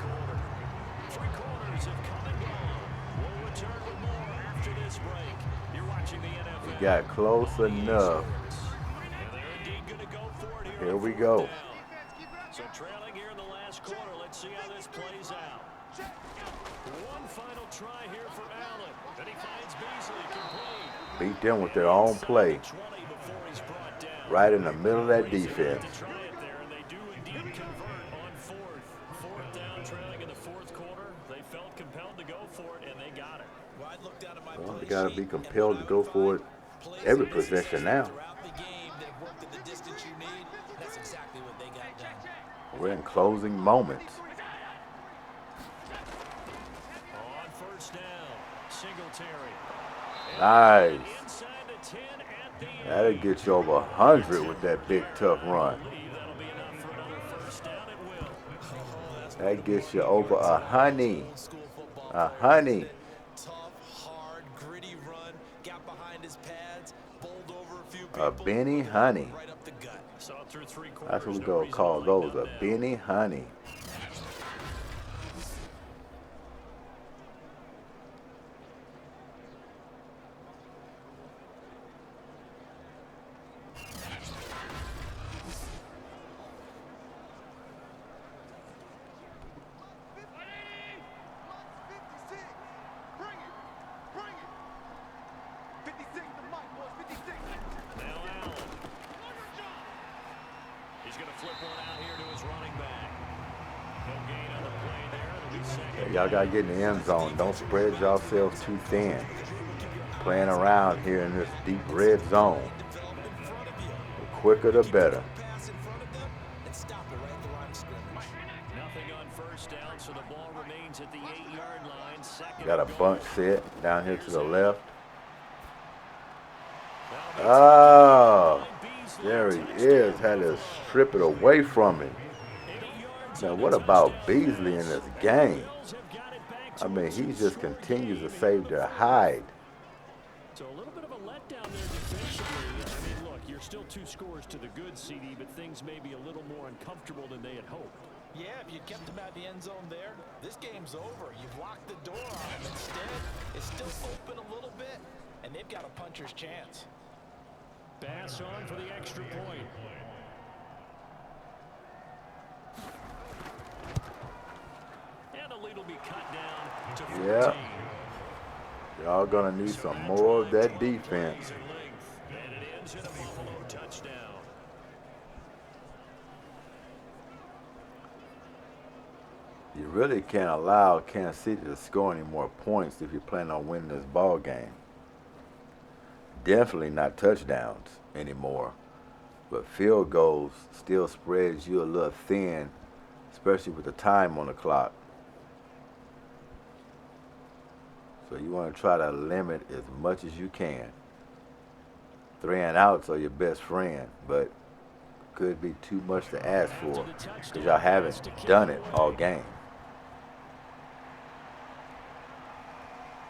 3 quarters have come and gone. We'll return with more after this break. You're watching the NFL. We got close enough. And they're indeed going to go for it here. Here on we 4th go. down. So trailing here in the last quarter. Let's see how this plays out. One final try here for Allen. And he finds Beasley complete. Beat them with their own play. Right in the middle of that defense. To try it there, and they do indeed convert on 4th down, trailing in the 4th quarter. They felt compelled to go for it, and they got it. Well, I'd look down at my Well, play they got to sheet, be and compelled what to I go would for it find, plays every in possession now. throughout the game that have worked at the distance you need. That's exactly what they got done. We're in closing moments. On 1st down, Singletary. Nice. Inside the 10 at the end. That'll get you over 100 with that big, tough run. That'll be enough for another 1st down. It will. That gets you over 100. Old school football 100. tough, hard, gritty run. Got behind his pads, bowled over a few A people, Benny Honey. right up the gut. Saw it through 3 quarters. That's what we no gonna reason call to those, lay a down now. Benny Honey. Now Allen. He's going to flip one out here to his running back. No gain on the play there. It'll be second. Y'all gotta get in the end zone. Don't spread yourselves too thin. Playing around here in this deep red zone. The quicker the better. Pass in front of them and stop it right at the line of scrimmage. Nothing on 1st down, so the ball remains at the 8-yard line. Second Got a and goal. bunch set down here to the left. Now Oh, there he is. Had to strip it away from him. Now, what about Beasley in this game? I mean, he just continues to save their hide. So a little bit of a letdown there defensively. I mean, look, you're still 2 scores to the good, CD, but things may be a little more uncomfortable than they had hoped. Yeah, if you kept them at the end zone there, this game's over. You've locked the door on them. Instead, it's still open a little bit, and they've got a puncher's chance. Pass on for the extra point. And the lead will be cut down to 14. Yeah. Y'all gonna need some more of that defense. And it ends in a Buffalo touchdown. You really can't allow Kansas City to score any more points if you plan on winning this ball game. Definitely not touchdowns anymore. But field goals still spreads you a little thin, especially with the time on the clock. So you want to try to limit as much as you can. 3 and outs are your best friend, but could be too much to ask for because y'all haven't done it all game.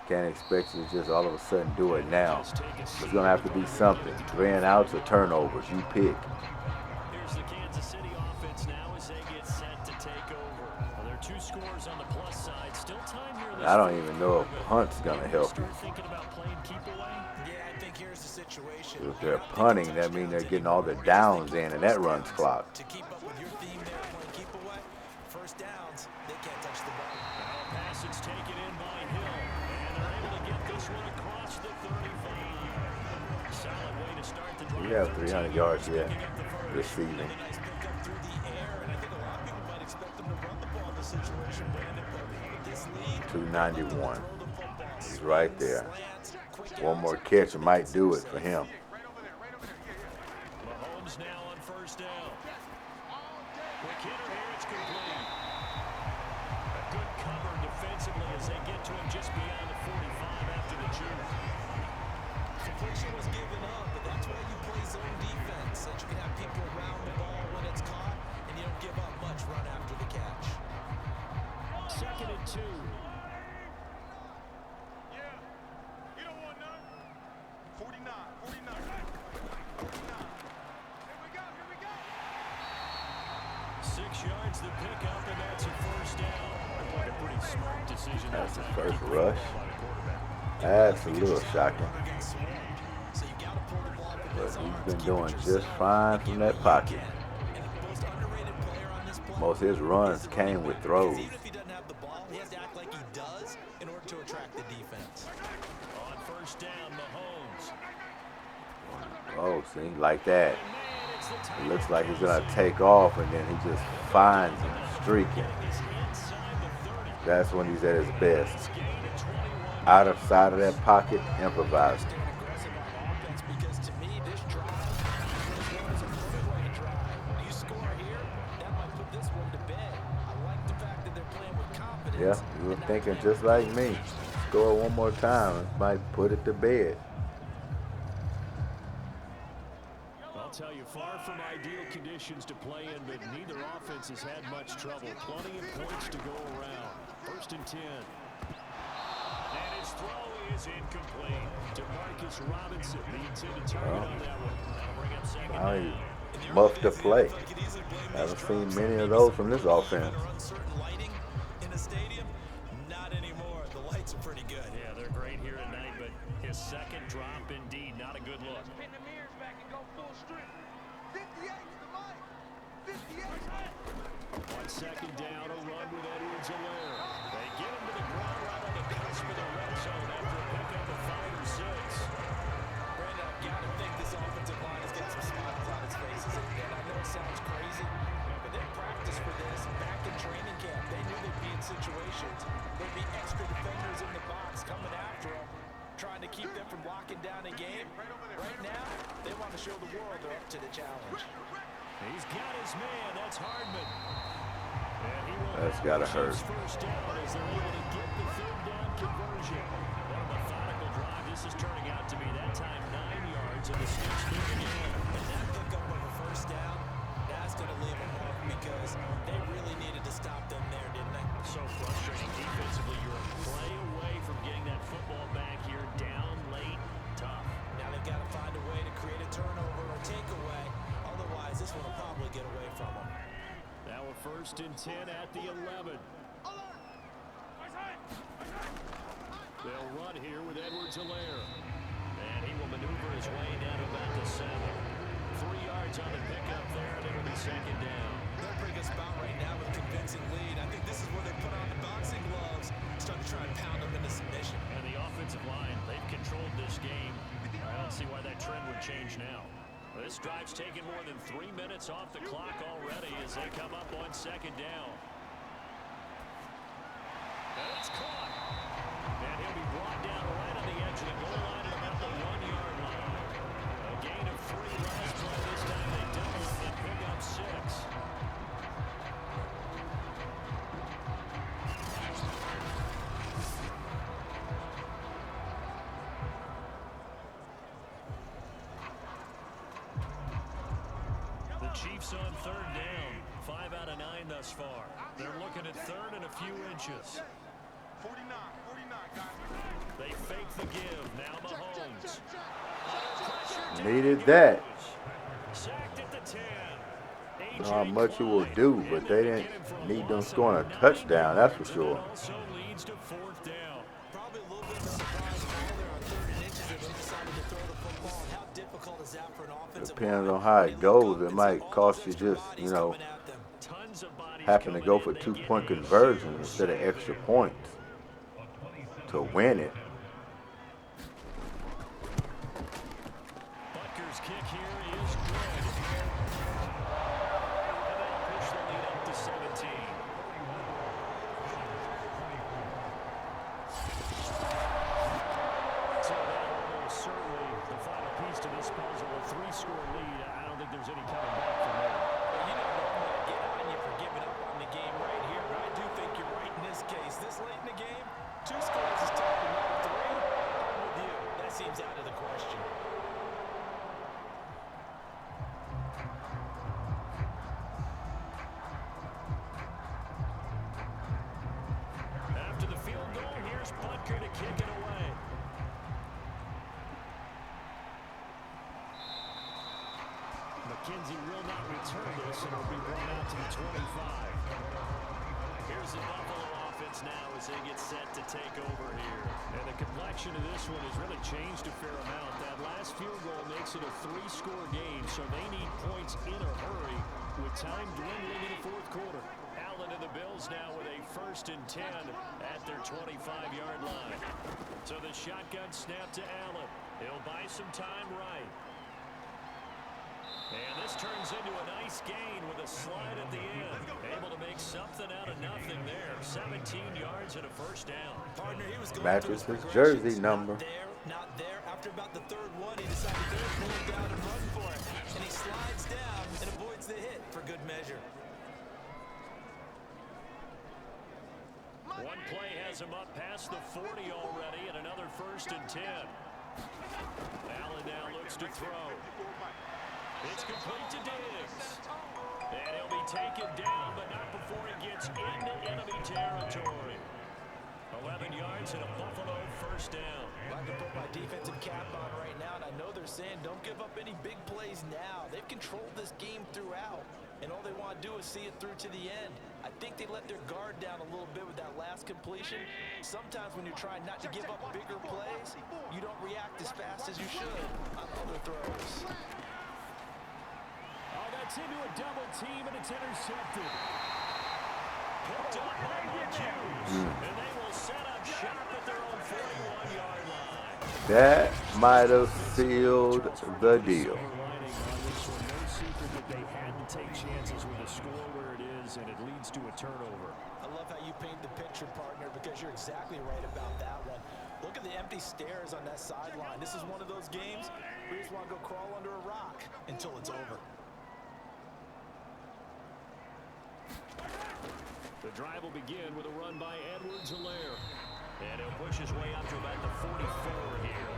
Can't expect you to just all of a sudden do it now. It's going to have to be something. 3 and outs or turnovers. You pick. Here's the Kansas City offense now as they get set to take over. Well, there are 2 scores on the plus side. Still time here. I don't even know if punt's going to help you. Start thinking about playing keep away. Yeah, I think here's the situation. If they're punting, that means they're getting all the downs in, and that runs clock. To keep up with your theme there, playing keep away, 1st downs, they can't touch the ball. Now pass is taken in by Hill. And they're able to get this one across the 35. Solid way to start the drive. We have 300 yards yet this season. Nice pick up through the air, and I think a lot of people might expect them to run the ball in this situation, Brandon, but with this lead, 291. throw the football. He's right there. Slants, quick One more catch might do it for him. Mahomes now on 1st down. Quick hitter here, it's complete. A good cover defensively as they get to him just beyond the 45 after the juke. completion was given up, but that's why you play zone defense, that you can have people around the ball when it's caught, and you don't give up much run after the catch. 2nd and 2. Yeah, you don't want 6 yards the pickup, and that's a first down. Looked like a pretty smart decision. That's his that time. first Keep the ball rush. by the quarterback. That's a little shocking. So you got to pull the ball from But his arms, he's been keep it doing yourself, just fine from that pocket. And the most underrated player on this play Most of his runs is the came running with back, throws. because even if he doesn't have the ball, he has to act like he does in order to attract the defense. On first down, Mahomes. Oh, see, like that. And man, it's the It tight looks end like he's comes gonna in. take off, and then he just finds him streaking. He's inside the 30. That's when he's at his best. Gain of 21. Out of sight of that pocket, improvising. Staying aggressive on offense, because to me, this drive is a three-way drive. You score here, that might put this one to bed. I like the fact that they're playing with confidence. Yeah, you were thinking just like me. Score one more time, it might put it to bed. I'll tell you, far from ideal conditions to play in, but neither offense has had much trouble. Plenty of points to go around. First and 10. And his throw is incomplete. DeMarcus Robinson, the intended target on that one. That'll bring up second Now down. he muffed the play. Haven't seen many of those from this offense. Uncertain lighting in a stadium? Not anymore. The lights are pretty good. Yeah, they're great here tonight, but his second drop, indeed, not a good look. Pin the mirrors back and go full strength. 58 to the mic. 58. On second down, a run with Edwards-Helaire. They get him to the ground right on the cusp of the red zone after a pickup of 5 or 6. Brandon, I've got to think this offensive line has got some smiles on its faces. And I know it sounds crazy, but they practiced for this back in training camp. They knew they'd be in situations. There'd be extra defenders in the box coming after them, trying to keep them from locking down a game. Right now, they want to show the world they're up to the challenge. He's got his man. That's Hardman. And he will That's have gotta the hurt. Chiefs' first down as they're able to get the third down conversion. What a methodical drive this is turning out to be. That time 9 yards, and the Chiefs moving in. And that pickup of a first down, that's going to leave a mark, because they really needed to stop them there, didn't they? So frustrating defensively. You're a play away from getting that football back here, down late, tough. Now they've got to find a way to create a turnover or takeaway. Otherwise, this one will probably get away from them. Now a first and 10 at the 11. They'll run here with Edwards-Helaire. And he will maneuver his way down to about the 7. 3 yards on the pickup there, and it'll be second down. They're in a pretty good spot right now with a convincing lead. I think this is where they put on the boxing gloves, start to try and pound them into submission. And the offensive line, they've controlled this game. I don't see why that trend would change now. This drive's taken more than 3 minutes off the clock already as they come up on second down. And it's caught. And he'll be brought down right on the edge of the goal line at about the 1-yard line. A gain of 3 last play. This time they double and pick up 6. The Chiefs on third down. 5 out of 9 thus far. They're looking at third and a few inches. 49, guys. They fake the give. Now Mahomes. Needed that. Sacked at the 10. I don't know how much he will do, but they didn't need them scoring a touchdown, that's for sure. Also leads to fourth down. Probably a little bit of a surprise call there on third and inches that they decided to throw the football. And how difficult is that for an offensive Depends line? on how They it look goes. up It and might see all cost those you extra just, bodies coming at them. Tons of bodies happen to coming go in. for They 2-point get conversion instead of extra points to win it. Butker's kick here is good. And they'll push the lead up to 17. So that will certainly the final piece to this puzzle. A 3-score lead. I don't think there's any coming back from there. Well, you know, I'm going to get on you for giving up on the game right here, but I do think you're right in this case. This late in the game, 2 scores is tough, but not 3. I'm with you. That seems out of the question. After the field goal, here's Butker to kick it away. McKenzie will not return this, and it'll be brought out to the 25. Here's the Buffalo offense now as they get set to take over here. And the complexion of this one has really changed a fair amount. That last field goal makes it a 3-score game, so they need points in a hurry with time dwindling in the fourth quarter. Allen and the Bills now with a 1st and 10 at their 25-yard line. So the shotgun snap to Allen. He'll buy some time right. And this turns into a nice gain with a slide at the end. Able to make something out of nothing there. 17 yards and a 1st down. Partner, he was going Matches through his his jersey progressions. number. Not there. After about the 3rd one, he decided to pull it down and run for it. And he slides down and avoids the hit for good measure. One play has him up past the 40 already, and another 1st and 10. Allen now looks to throw. It's complete to Diggs. And he'll be taken down, but not before he gets into enemy territory. 11 yards and a Buffalo 1st down. I can put my defensive cap on right now, and I know they're saying don't give up any big plays now. They've controlled this game throughout, and all they want to do is see it through to the end. I think they let their guard down a little bit with that last completion. Sometimes when you're trying not to give up bigger plays, you don't react as fast as you should on other throws. Oh, that's into a double team, and it's intercepted. Picked up by Mike Hughes, and they will set up shop at their own 41-yard line. That might have sealed the deal. No secret that they had to take chances with the score where it is, and it leads to a turnover. I love how you paint the picture, partner, because you're exactly right about that one. Look at the empty stairs on that sideline. This is one of those games where you just want to go crawl under a rock until it's over. The drive will begin with a run by Edwards-Helaire. And he'll push his way up to about the 44 here.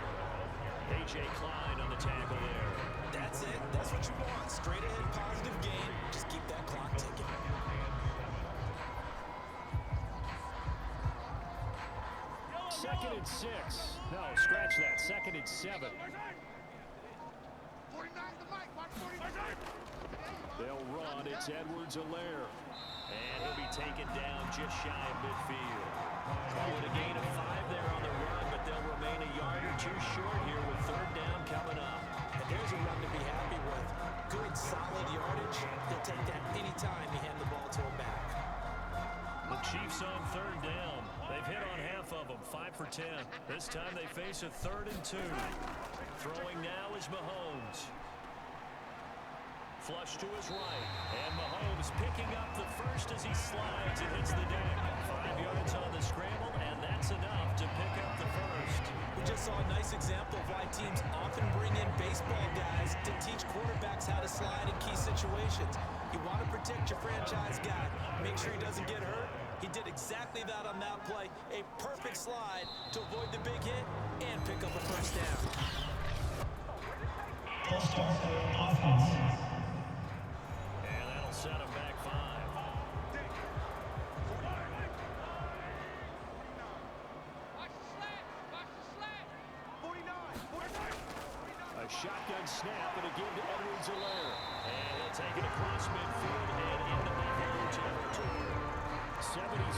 A.J. Klein on the tackle there. That's it. That's what you want. Straight ahead, positive gain. Just keep that clock ticking. Second and 6. No, scratch that. 2nd and 7. They'll run. It's Edwards-Helaire. And he'll be taken down just shy of midfield. Call it a gain of 5 there on the run, but they'll remain a yard or 2 short here with 3rd down coming up. And there's a run to be happy with. Good, solid yardage. They'll take that any time you hand the ball to a back. The Chiefs on 3rd down. They've hit on half of them, 5 for 10. This time they face a 3rd and 2. Throwing now is Mahomes. Flush to his right, and Mahomes picking up the 1st as he slides and hits the deck. 5 yards on the scramble, and that's enough to pick up the 1st. We just saw a nice example of why teams often bring in baseball guys to teach quarterbacks how to slide in key situations. You want to protect your franchise guy, make sure he doesn't get hurt. He did exactly that on that play. A perfect slide to avoid the big hit and pick up a 1st down. Set him back 5. A shotgun snap and a give to Edwards-Helaire. And he'll take it across midfield and into Buffalo territory.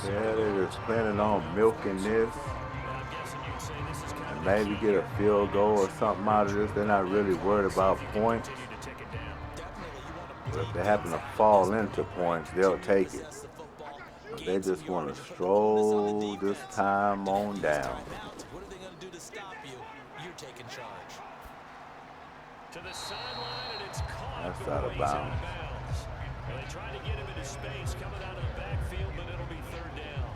77. Yeah, they're just planning on milking this I'm guessing you'd say this is kind and of maybe get a field goal or something out of this. They're not really worried about points. continue to tick it down. But if they happen to fall into points, they'll take it. They just want to stroll this time on down. What are they going to do to stop you? You're taking charge. To the sideline, and it's caught. That's before out of he's bounds. And they try to get him into space coming out of the backfield, but it'll be 3rd down.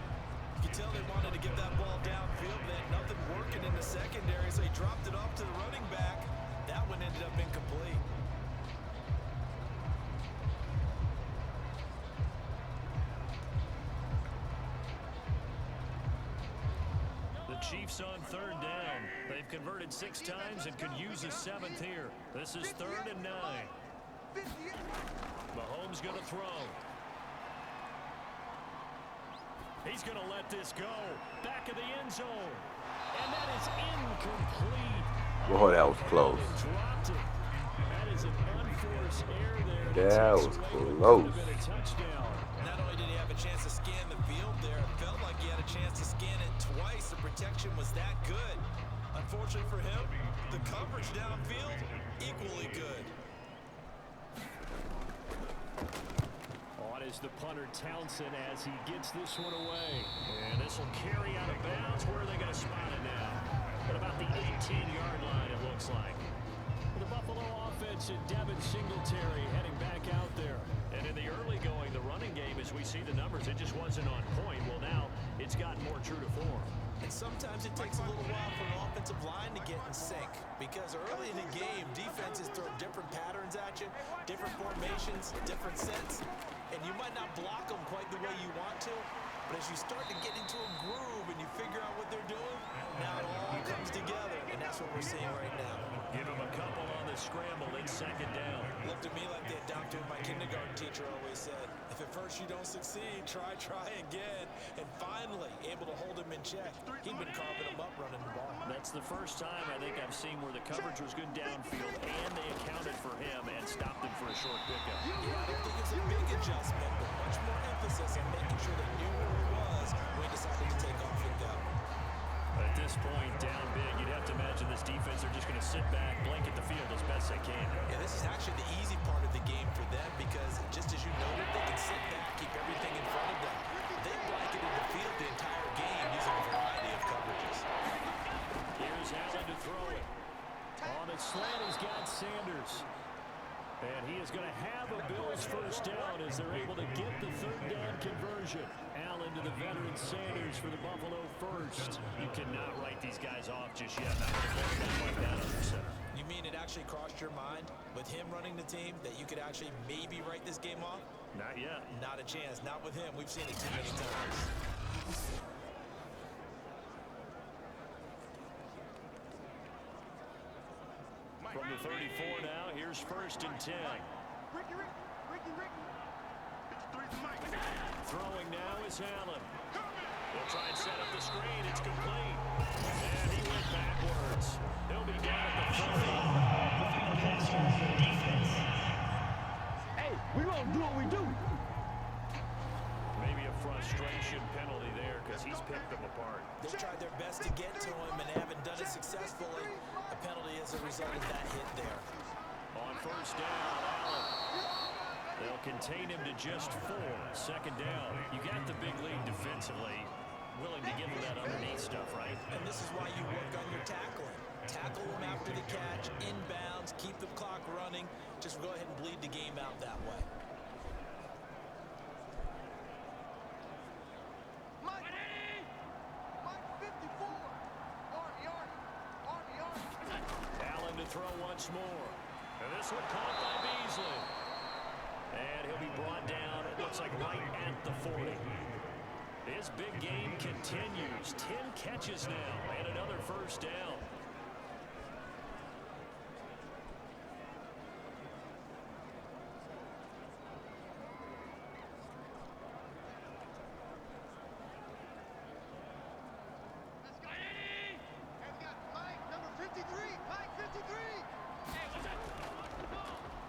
You can tell they wanted to get that ball downfield. They had nothing working in the secondary, so he dropped it off to the running back. That one ended up incomplete. The Chiefs on 3rd down. They've converted 6 times and could use a 7th here. This is 3rd and 9. Mahomes going to throw. He's going to let this go. Back of the end zone. And that is incomplete. Boy, that was close. Dropped it. That is an force air there. That was Takes away close. what could have been a touchdown. Not only did he have a chance to scan the field there, it felt like he had a chance to scan it twice. The protection was that good. Unfortunately for him, the coverage downfield, equally good. On is the punter Townsend as he gets this one away. And this will carry out of bounds. Where are they going to spot it now? At about the 18-yard line, it looks like. The Buffalo offense and Devin Singletary heading back out there. And in the early going, the running game, as we see the numbers, it just wasn't on point. Well, now it's gotten more true to form. And sometimes it takes a little while for an offensive line to get in sync, because early in the game, defenses throw different patterns at you, different formations, different sets, and you might not block them quite the way you want to, but as you start to get into a groove and you figure out what they're doing, now it all comes together, and that's what we're seeing right now. Give him a couple on the scramble. It's second down. Looked at me like the doctor my kindergarten teacher always said, if at first you don't succeed, try again. And finally, able to hold him in check. He'd been carving him up running the ball. That's the first time I think I've seen where the coverage was good downfield, and they accounted for him and stopped him for a short pickup. Yeah, I don't think it's a big adjustment, but much more emphasis on making sure they knew where he was when he decided to take off and go. At this point, down big, you'd have to imagine this defense are just going to sit back, blanket the field as best they can. Yeah, this is actually the easy part of the game for them, because just as you noted, they can sit back, keep everything in front of them. They blanketed the field the entire game using a variety of coverages. Here's Allen to throw it. On a slant, he's got Sanders. And he is going to have a Bills first down as they're able to get the third down conversion. Allen to the veteran Sanders for the Buffalo first. You cannot write these guys off just yet. Not with a quarterback like that under center. You mean it actually crossed your mind with him running the team that you could actually maybe write this game off? Not yet. Not a chance. Not with him. We've seen it too many times. From the 34 now, here's first and 10. Ricky. Throwing now is Allen. He'll try and set up the screen. It's complete. And he went backwards. He'll be down at the 40. Hey, we gonna do what we do. Maybe a frustration penalty there because he's picked them apart. They tried their best to get to him and haven't done it successfully. A penalty as a result of that hit there. On first down, Allen. They'll contain him to just 4. Second down. You got the big lead defensively. Willing to give him that underneath stuff, right? And this is why you work on your tackling. Tackle him after the catch, inbounds, keep the clock running. Just go ahead and bleed the game out that way. Mike 54. Army. Allen to throw once more. And this one caught by Beasley. And he'll be brought down, it looks like right at the 40. His big game continues. 10 catches now and another first down.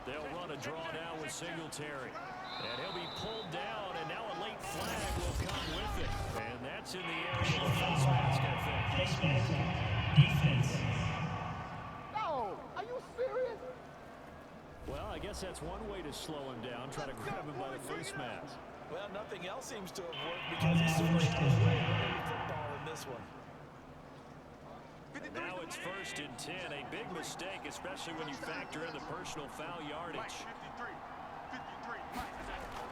They'll run a draw now with Singletary. And he'll be pulled down, and now a late flag will come with it. And that's in the area of the face mask, I think. Face mask. Defense. No, are you serious? Well, I guess that's one way to slow him down, try to grab him by the face mask. Well, nothing else seems to have worked because he certainly had his way running the football in this one. Now it's first and 10. A big mistake, especially when you factor in the personal foul yardage.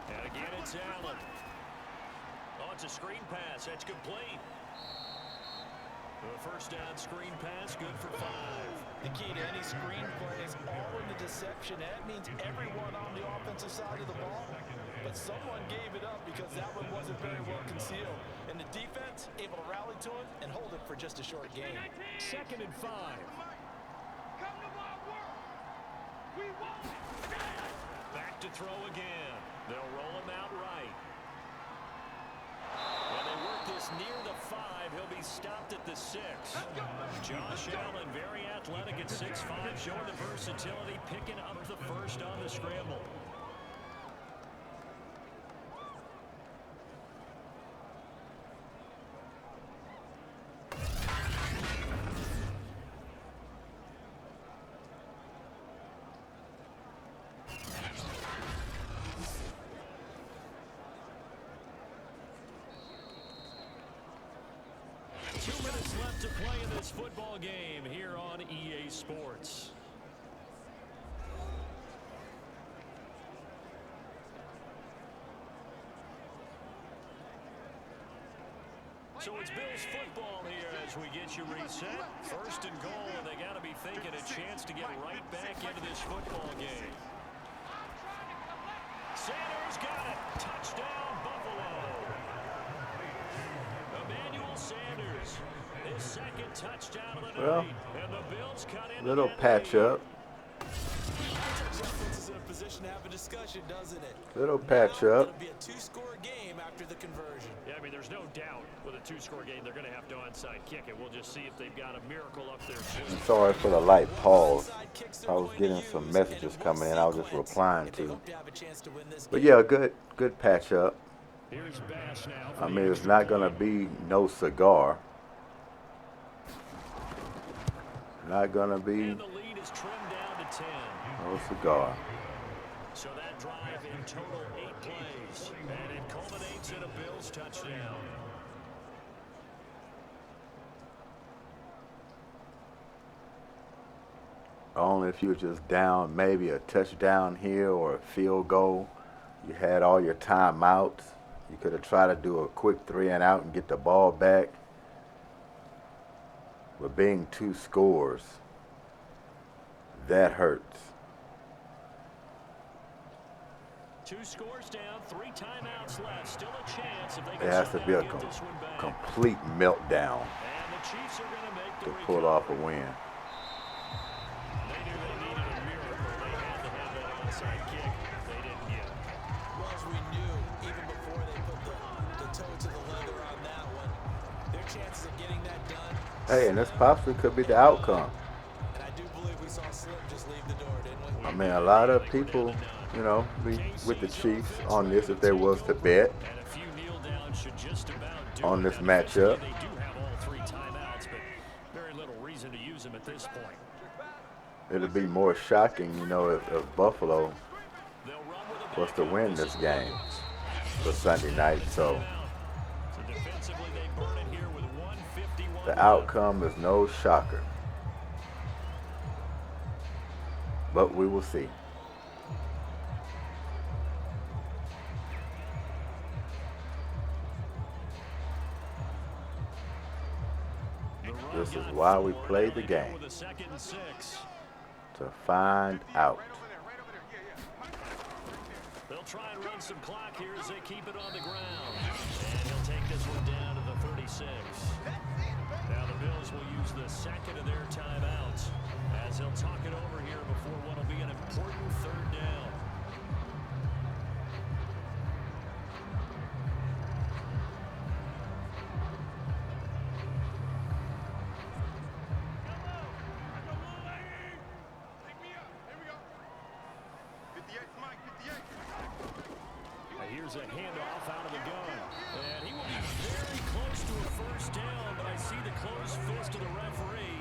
And again, it's Allen. Oh, it's a screen pass. That's complete. The first down screen pass, good for 5. The key to any screen play is all in the deception. That means everyone on the offensive side of the ball. But someone gave it up because that one wasn't very well concealed. And the defense able to rally to it and hold it for just a short game. Second and 5. Come to my work. We want it. Back to throw again. They'll roll him out right. And they work this near the 5. He'll be stopped at the 6. Josh Allen, very athletic at 6'5", showing the versatility, picking up the first on the scramble. Left to play in this football game here on EA Sports. So it's Bills football here as we get you reset. First and goal, and they got to be thinking a chance to get right back into this football game. Sanders got it. Touchdown, Buffalo. Emmanuel Sanders. His second touchdown of the night. And the Bills cut in. Little patch up. Little patch up. It'll be a 2-score game after the conversion. Yeah, I mean, there's no doubt with a 2-score game, they're going to have to onside kick it. We'll just see if they've got a miracle up their sleeve. I'm sorry for the light pause. I was getting some messages coming in. I was just replying to. But yeah, good patch up. Here's Bass now. I mean, it's not going to be no cigar. Not going to be And the lead is trimmed down to 10. no cigar. So that drive in total 8 plays. And it culminates in a Bills touchdown. Only if you were just down maybe a touchdown here or a field goal. You had all your timeouts. You could have tried to do a quick 3 and out and get the ball back. But being 2 scores, that hurts. 2 scores down, 3 timeouts left. Still a chance if they It can has to be a get this one back. complete meltdown And the Chiefs are going to make the to pull off a win. They knew they needed a miracle. They had to have that onside kick. They didn't get it. Well, as we knew, even before they put the toe to the leather on that one, their chances of getting that done. Hey, and this possibly could be the outcome. And I do believe we saw Slim just leave the door, didn't we? I mean, a lot of people, you know, be with the Chiefs on this if there was to bet And a few kneel downs should just about do on it. this Now, matchup. They do have all 3 timeouts, but very little reason to use them at this point. It'd be more shocking, you know, if Buffalo They'll run with a was to win this game for Sunday night. So So defensively, they burn it here with 1:51 the outcome is no shocker. But we will see. This is why we play the game, with a 2nd and 6. to find out. They'll try and run some clock here as they keep it on the ground. And he'll take this one down to the 36. Now the Bills will use the 2nd of their timeouts as they'll talk it over here before what will be an important 3rd down. Here's a handoff out of the gun. And he will be very close to a 1st down, but I see the closed fist of the referee,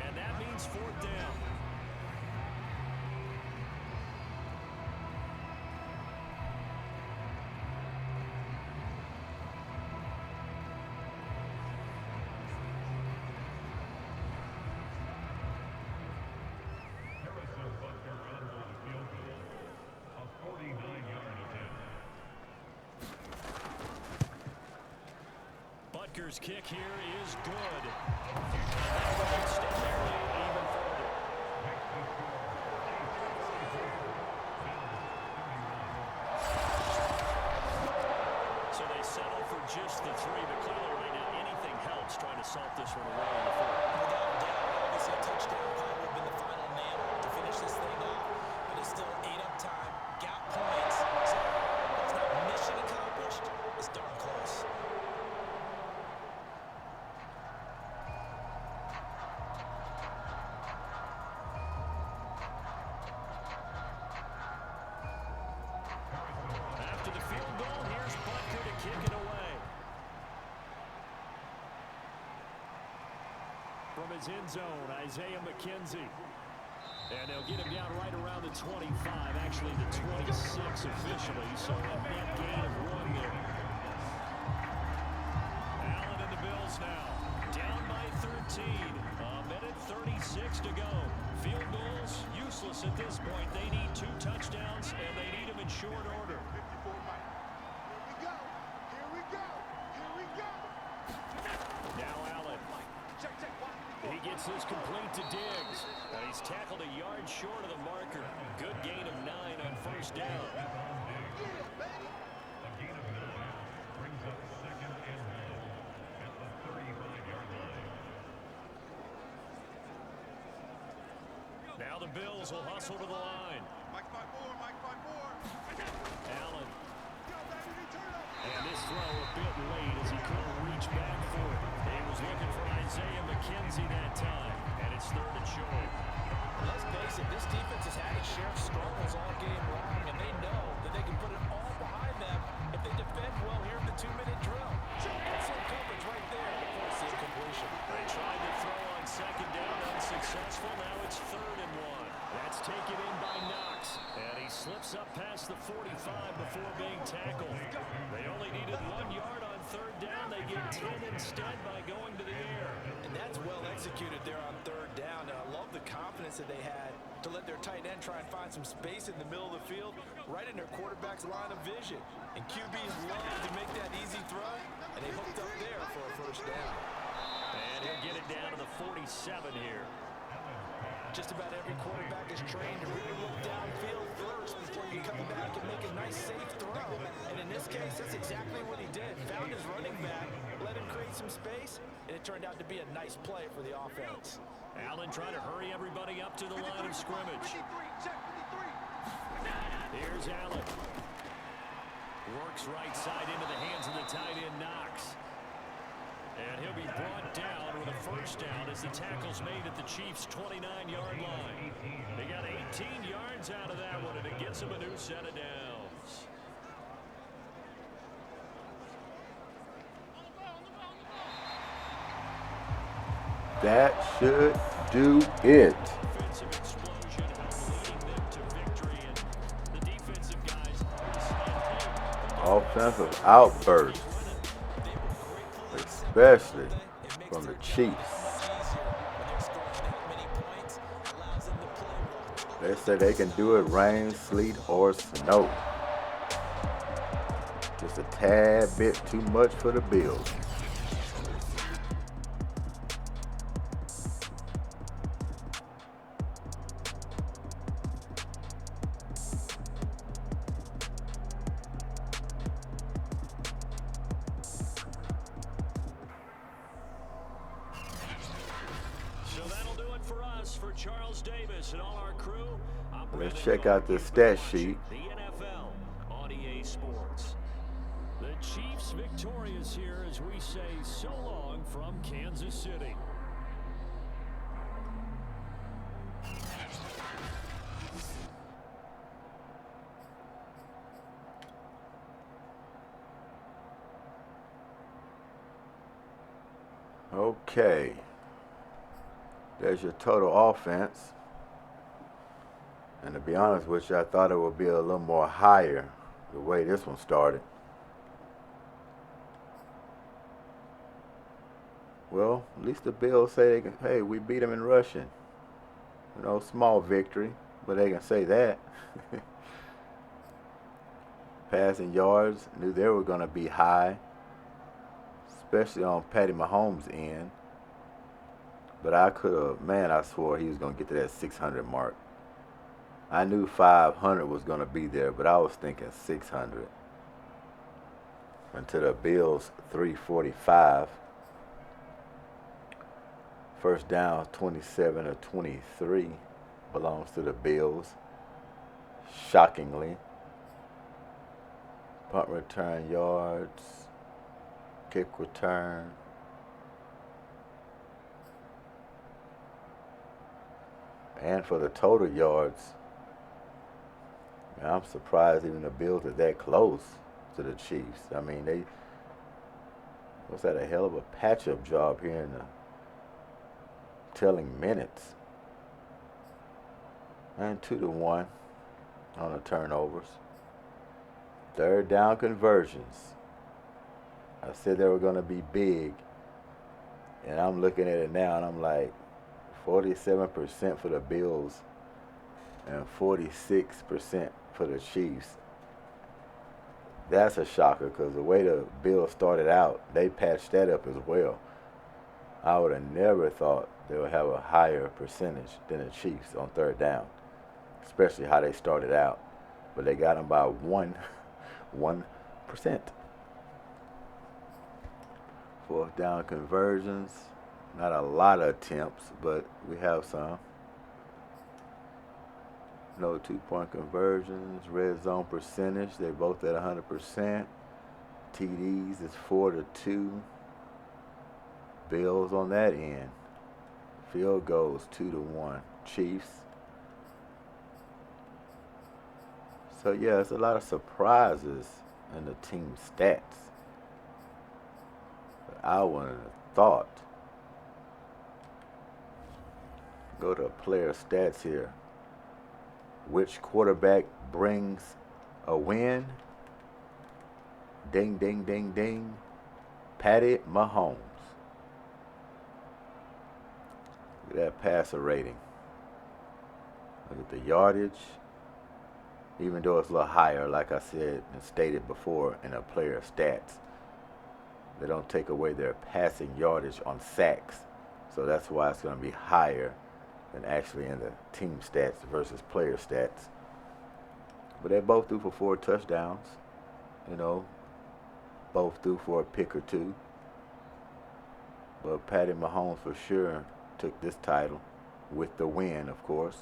and that means 4th down. Butker's kick here is good. That will extend their lead even further. So they settle for just the 3, but clearly right now anything helps trying to salt this one away in the 4th. Without a doubt, obviously a touchdown probably would have been the final nail to finish this thing off. But it's still 8 up time, got points. So it's not mission accomplished. It's darn close. his end zone, Isaiah McKenzie. And they'll get him down right around the 25, actually the 26 officially, so a net gain of 1 there. Allen and the Bills now, down by 13, a minute 36 to go. Field goals, useless at this point. They need 2 touchdowns, and they need them in short order. Here we go. Now Allen. He gets this complete to Diggs. And he's tackled a yard short of the marker. Good gain of 9 on first down. Now the Bills will hustle to the line. Mike 5-4. Allen. And this throw a bit late as he couldn't reach back for it. He was looking for Isaiah McKenzie that time. And it's 3rd and short. Let's face it, this defense has had its share of struggles all game long, and they know that they can put it all behind them if they defend well here in the 2-minute drill. Excellent coverage right there to force the incompletion. They tried to throw on 2nd down, unsuccessful. Now it's 3rd and 1. That's taken in by Knox, and he slips up past the 45 before being tackled. They only needed 1 yard on 3rd down. They get 10 instead by going to the air. And that's well executed there on 3rd down, and I love the confidence that they had to let their tight end try and find some space in the middle of the field, right in their quarterback's line of vision. And QBs love to make that easy throw, and they hooked up there for a 1st down. And he'll get it down to the 47 here. Just about every quarterback is trained to really look downfield first before you come back and make a nice, safe throw. And in this case, that's exactly what he did. Found his running back, let him create some space, and it turned out to be a nice play for the offense. Allen trying to hurry everybody up to the line of scrimmage. Here's Allen. Works right side into the hands of the tight end Knox. And he'll be brought down with a 1st down as the tackle's made at the Chiefs' 29-yard line. They got 18 yards out of that one, and it gets them a new set of downs. That should do it. Offensive explosion leading them to victory, and the defensive guys Offensive outburst, especially from the Chiefs. They say they can do it rain, sleet, or snow. Just a tad bit too much for the Bills. Let's check out the stat sheet. The NFL on EA Sports. The Chiefs victorious here as we say so long from Kansas City. Okay. There's your total offense. And to be honest with you, I thought it would be a little more higher the way this one started. Well, at least the Bills say they can, hey, we beat them in rushing. You know, small victory, but they can say that. Passing yards, knew they were going to be high, especially on Patty Mahomes' end. But I could have, man, I swore he was going to get to that 600 mark. I knew 500 was going to be there, but I was thinking 600. Until the Bills 345. First down, 27 or 23 belongs to the Bills. Shockingly. Punt return yards. Kick return. And for the total yards, I'm surprised even the Bills are that close to the Chiefs. I mean, they was that a hell of a patch-up job here in the telling minutes. And 2-1 on the turnovers. Third down conversions. I said they were going to be big. And I'm looking at it now and I'm like, 47% for the Bills and 46% for the Chiefs. That's a shocker because the way the Bills started out, they patched that up as well. I would have never thought they would have a higher percentage than the Chiefs on third down, especially how they started out. But they got them by 1%. Fourth down conversions, not a lot of attempts, but we have some. No 2-point conversions, red zone percentage, they both at 100%. TDs is 4-2. Bills on that end. Field goals 2-1. Chiefs. So yeah, it's a lot of surprises in the team stats. But I wouldn't have thought. Go to player stats here. Which quarterback brings a win? Ding, ding, ding, ding. Patty Mahomes. Look at that passer rating. Look at the yardage. Even though it's a little higher, like I said and stated before in the player stats, they don't take away their passing yardage on sacks. So that's why it's going to be higher than actually in the team stats versus player stats. But they both threw for 4 touchdowns. You know, both threw for a pick or two. But Patty Mahomes for sure took this title with the win, of course.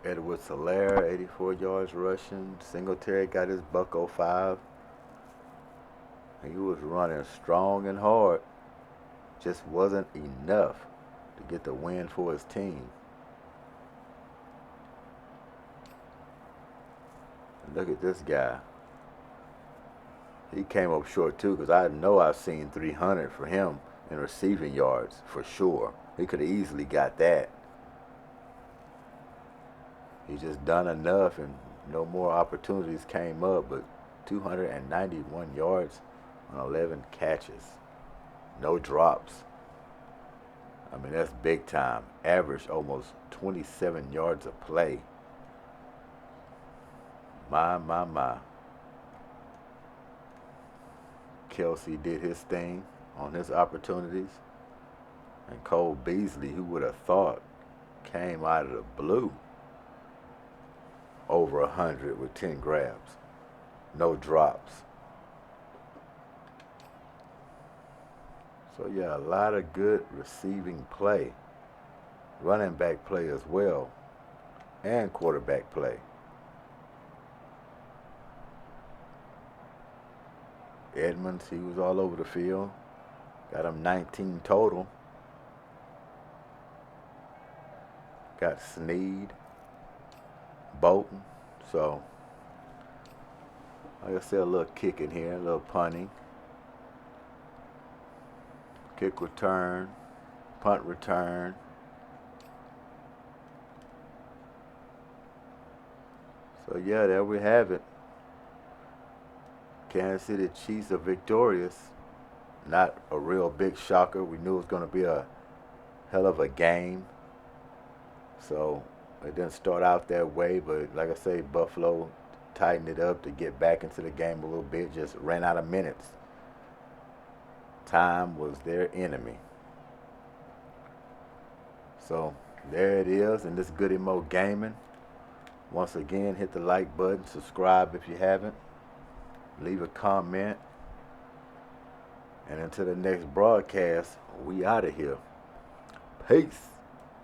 Edwards-Helaire, 84 yards rushing. Singletary got his $105. He was running strong and hard. Just wasn't enough to get the win for his team. And look at this guy. He came up short too, because I know I've seen 300 for him in receiving yards for sure. He could have easily got that. He just done enough and no more opportunities came up, but 291 yards on 11 catches. No drops. I mean, that's big time. Average almost 27 yards a play. My. Kelsey did his thing on his opportunities. And Cole Beasley, who would have thought, came out of the blue. Over 100 with 10 grabs. No drops. So yeah, a lot of good receiving play. Running back play as well. And quarterback play. Edmonds, he was all over the field. Got him 19 total. Got Snead. Bolton. So, like I said, a little kicking here, a little punting. Kick return, punt return. So yeah, there we have it. Kansas City Chiefs are victorious. Not a real big shocker. We knew it was going to be a hell of a game. So it didn't start out that way, but like I say, Buffalo tightened it up to get back into the game a little bit. Just ran out of minutes. Time was their enemy. So there it is in this Goodymo Gaming. Once again, hit the like button, subscribe if you haven't, leave a comment, and until the next broadcast, we out of here. Peace.